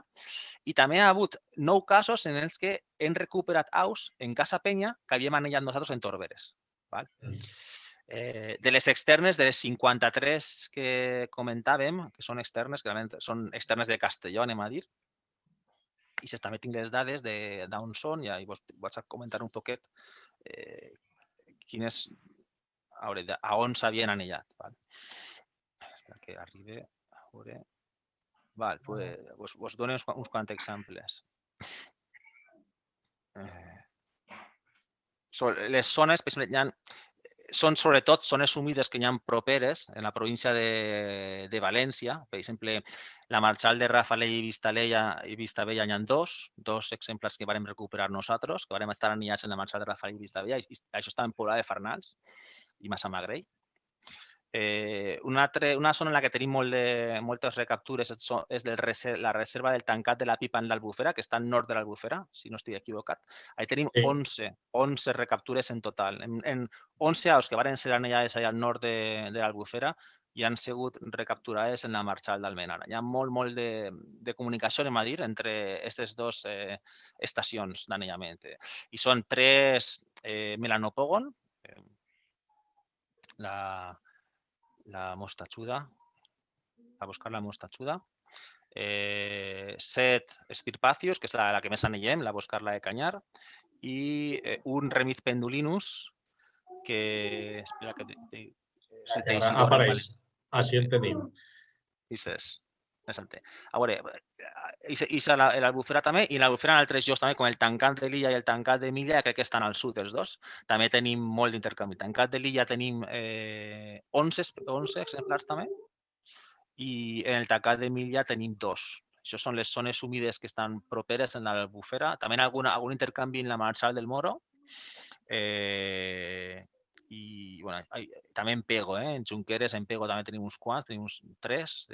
I també hi ha hagut 9 casos en els que hem recuperat aus en Casa Penya que havíem anellat nosaltres en Torberes. De les externes, de les 53 que comentàvem, que són externes, que realment són externes de Castelló, anem a dir, i també tinc les dades d'on són, i vos vaig a comentar un poquet quines, a on s'havien anellat. Espera que arribi a veure. Vos dono uns quants exemples. Les zones, són sobretot zones humides que hi ha properes en la província de València. Per exemple, la Marxal de Rafalell i Vistabella hi ha dos exemples que vam recuperar nosaltres, que vam estar anellats en la Marxal de Rafalell i Vistabella. Això està en Pola de Farnals i Massamagrell. Una zona en la que tenim moltes recaptures és la reserva del tancat de la Pipa en l'Albufera, que està al nord de l'Albufera, si no estic equivocat. Ahí tenim 11 recaptures en total. En 11 aus que van ser anellades allà al nord de l'Albufera i han sigut recapturades en la Marxal d'Almenara. Hi ha molt de comunicació, anem a dir, entre aquestes dues estacions d'anellament. I són 3 melanopògon, la mostachuda, a buscar la mostachuda, 7 estirpacios, que és la que més anellem, la buscar la de Canyar, i un remiz pendulinus, que... Espera que... Apareix. Així en tenim. Exacte. A veure, i l'Albufera també, i l'Albufera en altres llocs també, com el tancat de l'Illa i el tancat de Milla, crec que estan al sud els dos. També tenim molt d'intercanvi. El tancat de l'Illa tenim 11 exemplars també, i en el tancat de Milla tenim 2. Això són les zones humides que estan properes en l'Albufera. També algun intercanvi en la Marxal del Moro. i bueno, també en Pego, en Junqueres, en Pego també tenim uns quants, tenim uns tres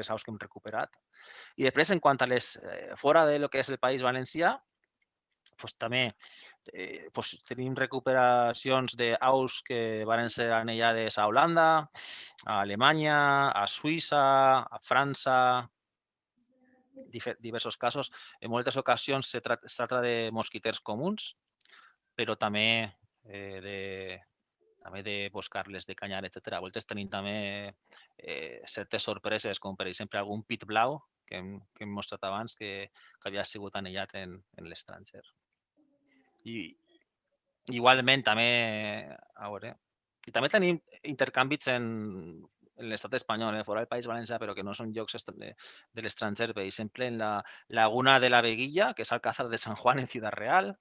aus que hem recuperat. I després, en quant a les, fora de lo que és el País Valencià, pues, també tenim recuperacions d'aus que van ser anellades a Holanda, a Alemanya, a Suïssa, a França, diversos casos. En moltes ocasions se tracta de mosquiters comuns, però també de boscarles, de canyar, etc. A voltes tenim també certes sorpreses, com per exemple algun pit blau, que hem mostrat abans, que havia sigut anellat en l'estranger. I igualment també, a veure, i també tenim intercanvis en l'estat espanyol, fora del País Valencià, però que no són llocs de l'estranger. Per exemple, en la Laguna de la Veguilla, que és Alcázar de San Juan, en Ciudad Real.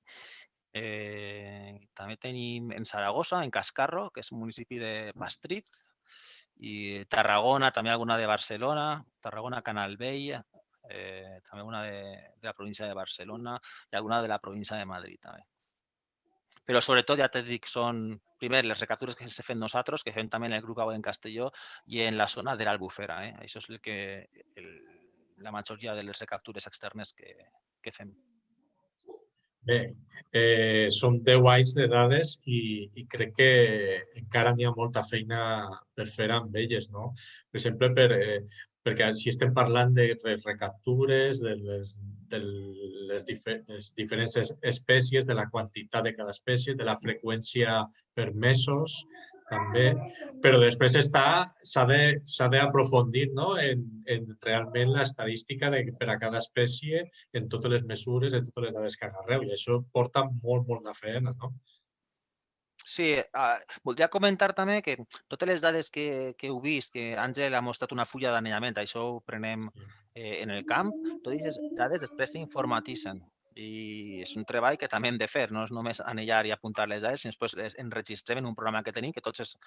També tenim en Saragossa, en Cascarro, que és un municipi de Bastrit. I Tarragona, també alguna de Barcelona, Tarragona, Canalbell, també una de la província de Barcelona i alguna de la província de Madrid, també. Però sobretot, ja t'he dit, són primer les recaptures que fem nosaltres, que fem també en el grup Au en Castelló i en la zona de l'Albufera. Això és la majoria de les recaptures externes que fem. Bé, són 10 anys de dades i crec que encara n'hi ha molta feina per fer amb elles, no? Per exemple, perquè si estem parlant de les recaptures, de les diferents espècies, de la quantitat de cada espècie, de la freqüència per mesos, també, però després s'ha d'aprofundir, no? en realment l'estadística per a cada espècie en totes les mesures, en totes les dades que agarreu, i això porta molt de feina, no? Sí, voldria comentar també que totes les dades que heu vist, que Àngel ha mostrat una fulla d'anellament, això ho prenem en el camp, totes aquestes dades després s'informatitzen. I és un treball que també hem de fer, no és només anellar i apuntar les dades, sinó després les enregistrem en un programa que tenim, que tots els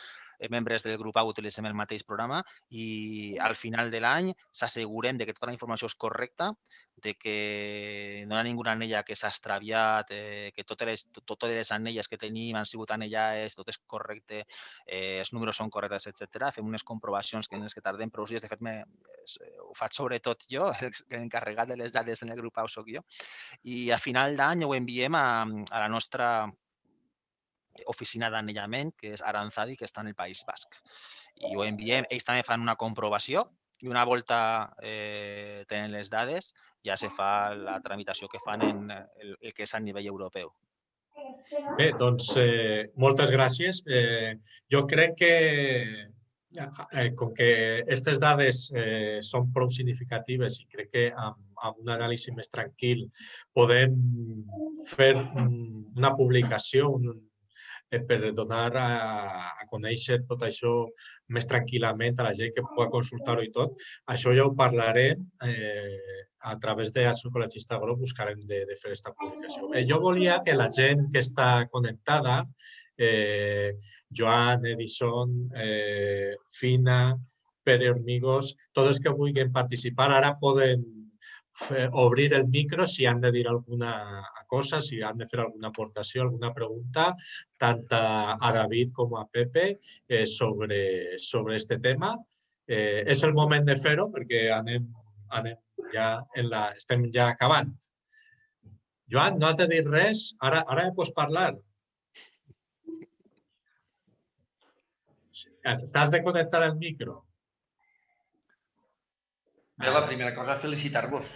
membres del grup Au utilitzem el mateix programa i al final de l'any s'assegurem que tota la informació és correcta, de que no hi ha ninguna anella que s'ha extraviat, que totes les anelles que tenim han sigut anellades, tot és correcte, els números són correctes, etc. Fem unes comprovacions en les que tardem prou dies. De fet, ho faig sobretot jo, l'encarregat de les dades en el grup Au soc jo. I a final d'any ho enviem a la nostra oficina d'anellament, que és Aranzadi, que està en el País Basc. I ho enviem, ells també fan una comprovació i una volta tenen les dades ja se fa la tramitació que fan en el que és a nivell europeu. Bé, doncs moltes gràcies. Jo crec que com que aquestes dades són prou significatives i crec que amb un anàlisi més tranquil podem fer una publicació per donar a conèixer tot això més tranquil·lament a la gent que pugui consultar-ho i tot. Això ja ho parlarem a través de Acció Ecologista Agro, buscarem de fer aquesta publicació. Jo volia que la gent que està connectada, Joan, Edison, Fina, Pere Hormigos, tots els que vulguin participar ara poden obrir el micro si han de dir alguna cosa, si han de fer alguna aportació, alguna pregunta, tant a David com a Pepe sobre este tema. És el moment de fer-ho perquè estem ja acabant. Joan, no has de dir res? Ara ja pots parlar. T'has de connectar el micro. Bé, la primera cosa, felicitar-vos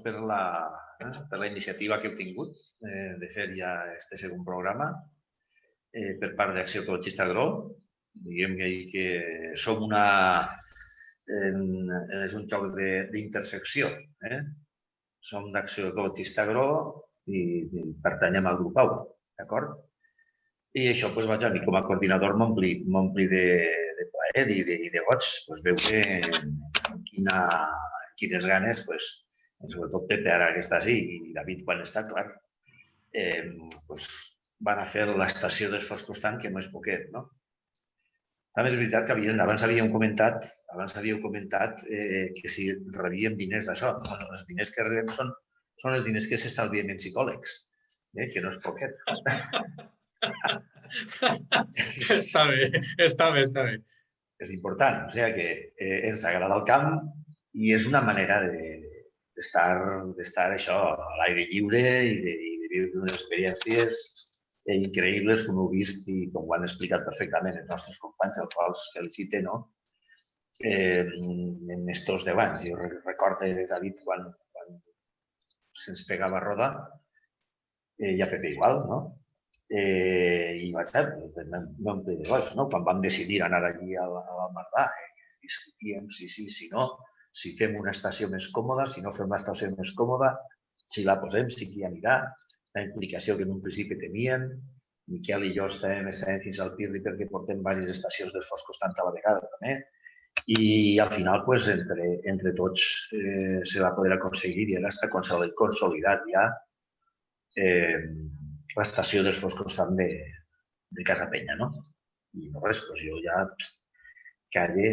per la iniciativa que heu tingut de fer ja este segon programa per part d'Acció Ecologista Agro. Diguem que som és un joc d'intersecció. Som d'Acció Ecologista Agro i pertanyem al grup Au, d'acord? I això, a mi com a coordinador m'ompli de plaer i de goig veure quines ganes, sobretot Pepe, ara que està així, i David quan està, clar, van a fer l'estació d'esforç constant, que no és poquet, no? També és veritat que abans havíeu comentat que si rebíem diners d'això. Els diners que rebem són els diners que s'estalviem en psicòlegs, que no és poquet. Està bé, està bé, està bé. És important, o sigui que ens agrada el camp i és una manera d'estar això a l'aire lliure i de viure unes experiències increïbles com heu vist i com ho han explicat perfectament els nostres companys, als quals felicite, no? En estos 10 anys. Jo recordo, David, quan se'ns pegava a rodar, i a Pepe igual, no? I vaig ser, vam dir, no? Quan vam decidir anar allí al Mardà, discutíem si no, si fem una estació més còmoda, si no fem una estació més còmoda, si la posem, si qui anirà, la implicació que en un principi teníem. Miquel i jo estàvem fins al Pirri perquè portem diverses estacions dels Foscos tant a la vegada també. I al final, entre tots, se va poder aconseguir i ara està consolidat ja l'estació dels Foscos també de Casa Penya, no? I no res, jo ja calle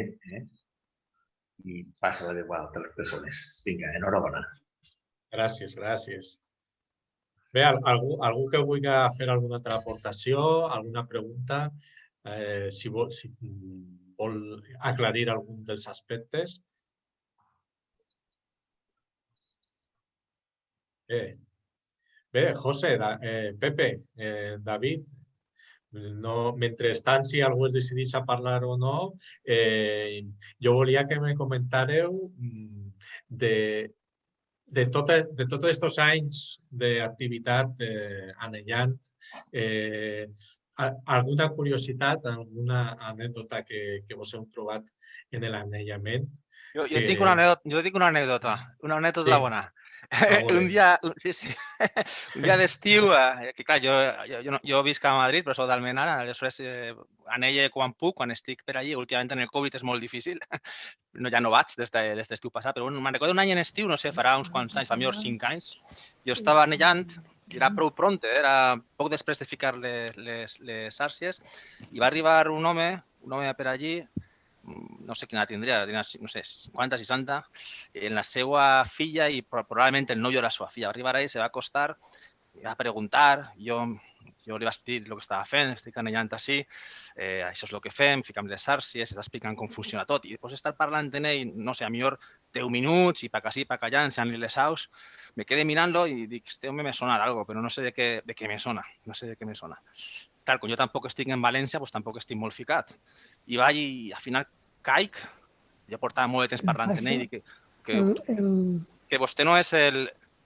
i passa la veu a altres persones. Vinga, enhorabona. Gràcies, gràcies. Bé, algú que vulgui fer alguna altra aportació, alguna pregunta, si vol aclarir algun dels aspectes. Bé, José, Pepe, David, mentrestant, si algú es decidís a parlar o no, jo volia que me comentàreu de tots aquests anys d'activitat anellant, alguna curiositat, alguna anècdota que vos heu trobat en l'anellament? Jo tinc una anècdota bona. Un dia d'estiu, que clar, jo visc a Madrid, però soc d'Almenara, aleshores anelle quan puc, quan estic per allí. Últimament en el Covid és molt difícil, ja no vaig des de l'estiu passat, però me'n recordo un any en estiu, no sé, farà uns quants anys, fa millor 5 anys, jo estava anellant, era prou pronte, era poc després de ficar les sàrcies, i va arribar un home per allí, no sé quina tindria, no sé, 50, 60, en la seva filla i probablement el nòvio de la seva filla. Va arribar ahí, se va acostar, va preguntar, jo li vaig dir el que estava fent, estic anellant així, això és el que fem, ficam les sàrcies, està explicant com funciona tot, i després estar parlant amb ell, no sé, a millor 10 minuts, i pa acá, pa allà, ensenyant-li les aus, me quedé mirant-lo i dic, este home me sona d'algo, però no sé de què me sona, Clar, com jo tampoc estic en València, doncs tampoc estic molt ficat. I vaig i al final caic, jo portava molt de temps parlant amb ell, que vostè no és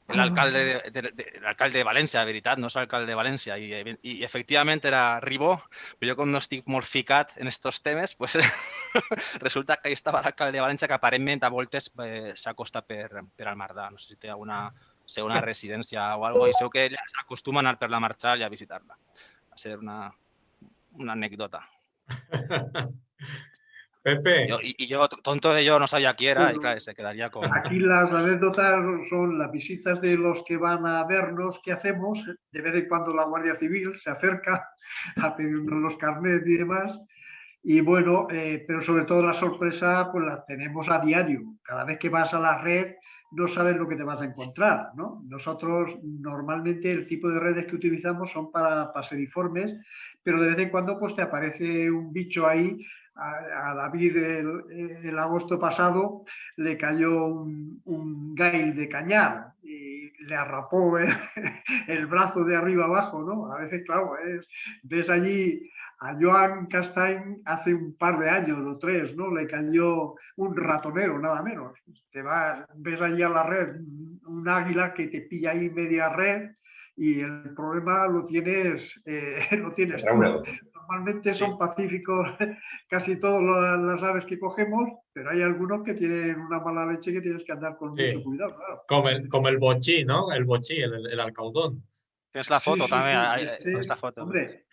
l'alcalde de València, de veritat, no és l'alcalde de València. I efectivament era Ribó, però jo com no estic molt ficat en aquests temes, resulta que hi estava l'alcalde de València que aparentment a voltes s'acosta per al Mardà. No sé si té alguna segona residència o alguna cosa, i sé que ella s'acostuma a anar per la Marxal i a visitar-la. Va ser una anècdota. Pepe. Y yo, tonto de yo, no sabía quién era, y claro, se quedaría con... Aquí las anécdotas son las visitas de los que van a vernos, qué hacemos. De vez en cuando la Guardia Civil se acerca a pedirnos los carnets y demás. Y bueno, pero sobre todo la sorpresa pues la tenemos a diario. Cada vez que vas a la red no sabes lo que te vas a encontrar, ¿no? Nosotros normalmente el tipo de redes que utilizamos son para paseriformes, pero de vez en cuando pues te aparece un bicho ahí. A David el agosto pasado le cayó un gail de cañar y le arrapó el brazo de arriba abajo, ¿no? A veces, claro, ves allí a Joan Castany hace un par de años o 3, ¿no? Le cayó un ratonero, nada menos. Ves allí a la red un águila que te pilla ahí media red y el problema lo tienes tú. Normalmente son pacíficos casi todas las aves que cogemos, pero hay algunos que tienen una mala leche que tienes que andar con mucho cuidado, claro. Como el bochí, ¿no? El bochí, el alcaudón. Tienes la foto también. La foto. Hombre,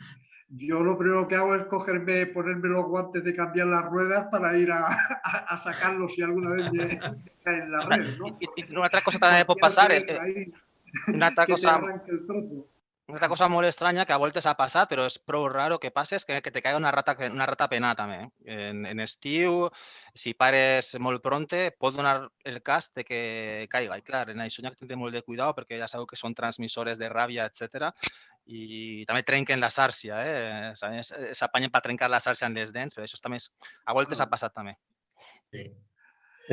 yo lo primero que hago es ponerme los guantes de cambiar las ruedas para ir a sacarlos si alguna vez me cae en la red, ¿no? Y una otra cosa también puede pasar es que una altra cosa molt estranya que a voltes ha passat, però és prou raro que passi, és que te caiga una rata penada també. En estiu, si pares molt pronte, pot donar el cas de que caiga. I clar, en això hi ha que tenir molt de cuidado perquè ja sabeu que són transmissores de ràbia, etc. i també trenquen la sàrcia, s'apanyen per trencar la sàrcia en les dents, però això també a voltes ha passat també. Sí.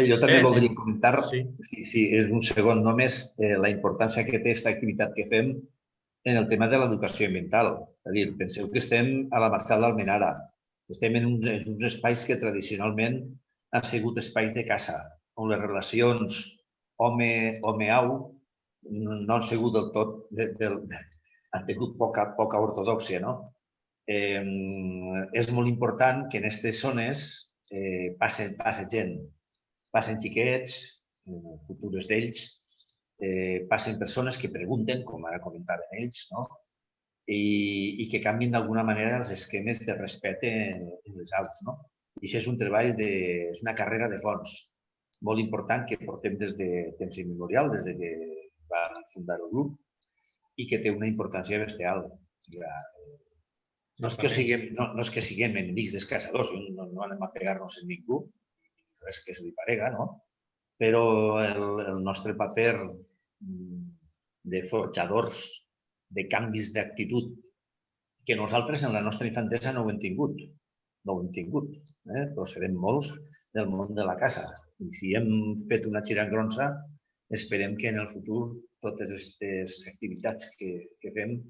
Jo també voldria comentar, Sí. si és un segon només, la importància que té aquesta activitat que fem en el tema de l'educació ambiental. És a dir, penseu que estem a la Marxal d'Almenara. Estem en uns espais que tradicionalment han sigut espais de caça, on les relacions home-au no han sigut del tot, han tingut poca ortodoxia, no? És molt important que en aquestes zones passen gent, passen xiquets, futures d'ells, passen persones que pregunten, com ara comentaven ells, no? I que canvien d'alguna manera els esquemes de respecte en les aus, no? I això és un treball, és una carrera de fons molt important que portem des de temps immemorial, des que vam fundar el grup, i que té una importància bestial. No és que siguem enemics dels caçadors, no anem a pegar-nos en ningú, res que se li parega, no? Però el nostre paper de forjadors, de canvis d'actitud, que nosaltres en la nostra infantesa no ho hem tingut, però serem molts del món de la caça. I si hem fet una xirangronsa, esperem que en el futur totes aquestes activitats que fem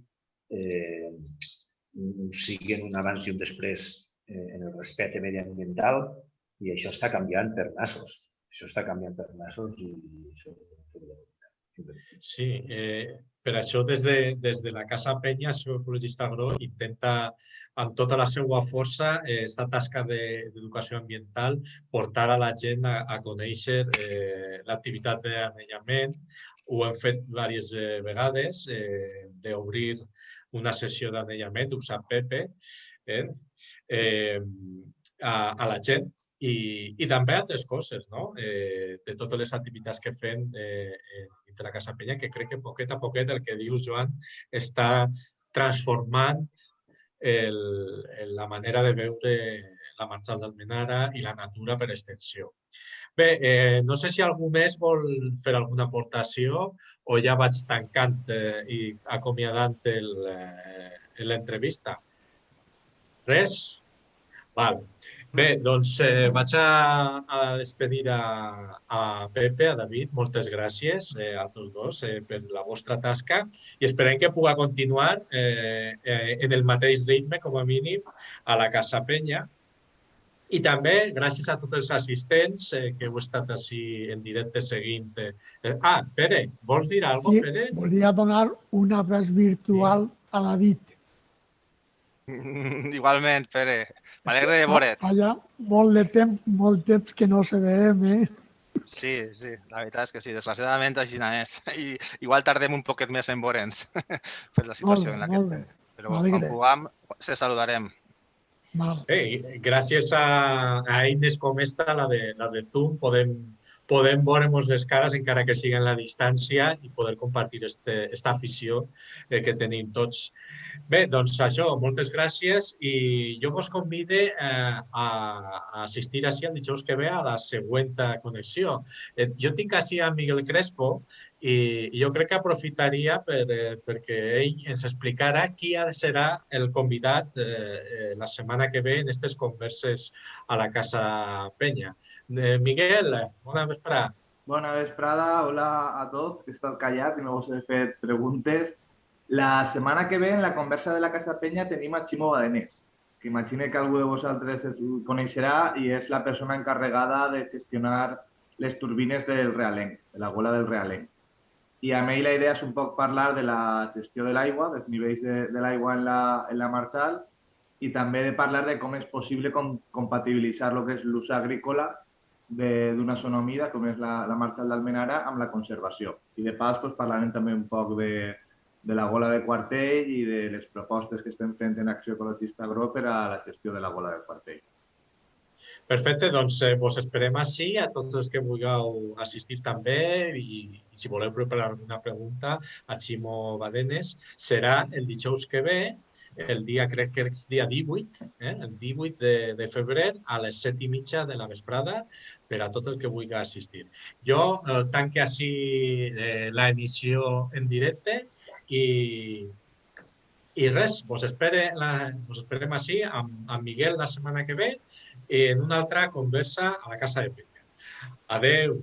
siguin un abans i un després en el respecte mediambiental, i això està canviant per nassos. Això està canviant per nassos i això... Sí, per això des de la Casa Penya, Acció Ecologista Agro intenta amb tota la seva força aquesta tasca d'educació ambiental, portar a la gent a conèixer l'activitat d'anellament. Ho hem fet diverses vegades, d'obrir una sessió d'anellament, ho sap Pepe, a la gent. I també altres coses, no? De totes les activitats que fem dintre la Casa Penya, que crec que poquet a poquet el que dius, Joan, està transformant la manera de veure la Marxal d'Almenara i la natura per extensió. Bé, no sé si algú més vol fer alguna aportació o ja vaig tancant i acomiadant l'entrevista. Res? Val. Bé, doncs vaig a despedir a Pepe, a David. Moltes gràcies a tots dos per la vostra tasca i esperem que pugui continuar en el mateix ritme, com a mínim, a la Casa Penya. I també gràcies a tots els assistents que heu estat així en directe seguint. Pere, vols dir alguna cosa, Pere? Sí, volia donar un abraç virtual a David. Igualment, Pere. M'alegre de veure't. Fa ja molt temps que no se veiem, Sí, la veritat és que sí, desgraciadament així és. I igual tardem un poquet més en veure'ns per la situació en la que estem. Però quan puguem, se saludarem. Gràcies a eines com esta, la de Zoom, podem veure'ns les cares encara que sigui en la distància i poder compartir aquesta afició que tenim tots. Bé, doncs això, moltes gràcies i jo vos convide a assistir així el dijous que ve a la següent connexió. Jo tinc així a Miguel Crespo i jo crec que aprofitaria perquè ell ens explicara qui serà el convidat la setmana que ve en aquestes converses a la Casa Penya. Miguel, bona vesprada. Bona vesprada, hola a tots, que he estat callat i no us he fet preguntes. La setmana que ve, en la conversa de la Casa Penya, tenim a Ximo Badenés, que imagino que algú de vosaltres el coneixerà i és la persona encarregada de gestionar les turbines del Realenc, de la gola del Realenc. I amb ell la idea és un poc parlar de la gestió de l'aigua, dels nivells de l'aigua en la Marxal, i també de parlar de com és possible compatibilitzar el que és l'ús agrícola d'una zona humida, com és la Marxal d'Almenara, amb la conservació. I de pas parlarem també un poc de la gola de Quartell i de les propostes que estem fent en Acció Ecologista Agro per a la gestió de la gola de Quartell. Perfecte, doncs vos esperem així, a tots els que vulgueu assistir també i si voleu preparar alguna pregunta a Ximo Badenés, serà el dijous que ve, el dia, crec que és dia 18, el 18 de febrer a les 7:30 de la vesprada per a tots els que vulgueu assistir. Jo tanque així l'emissió en directe i I res, vos esperem així amb Miguel la setmana que ve en una altra conversa a la Casa de Penya. Adeu!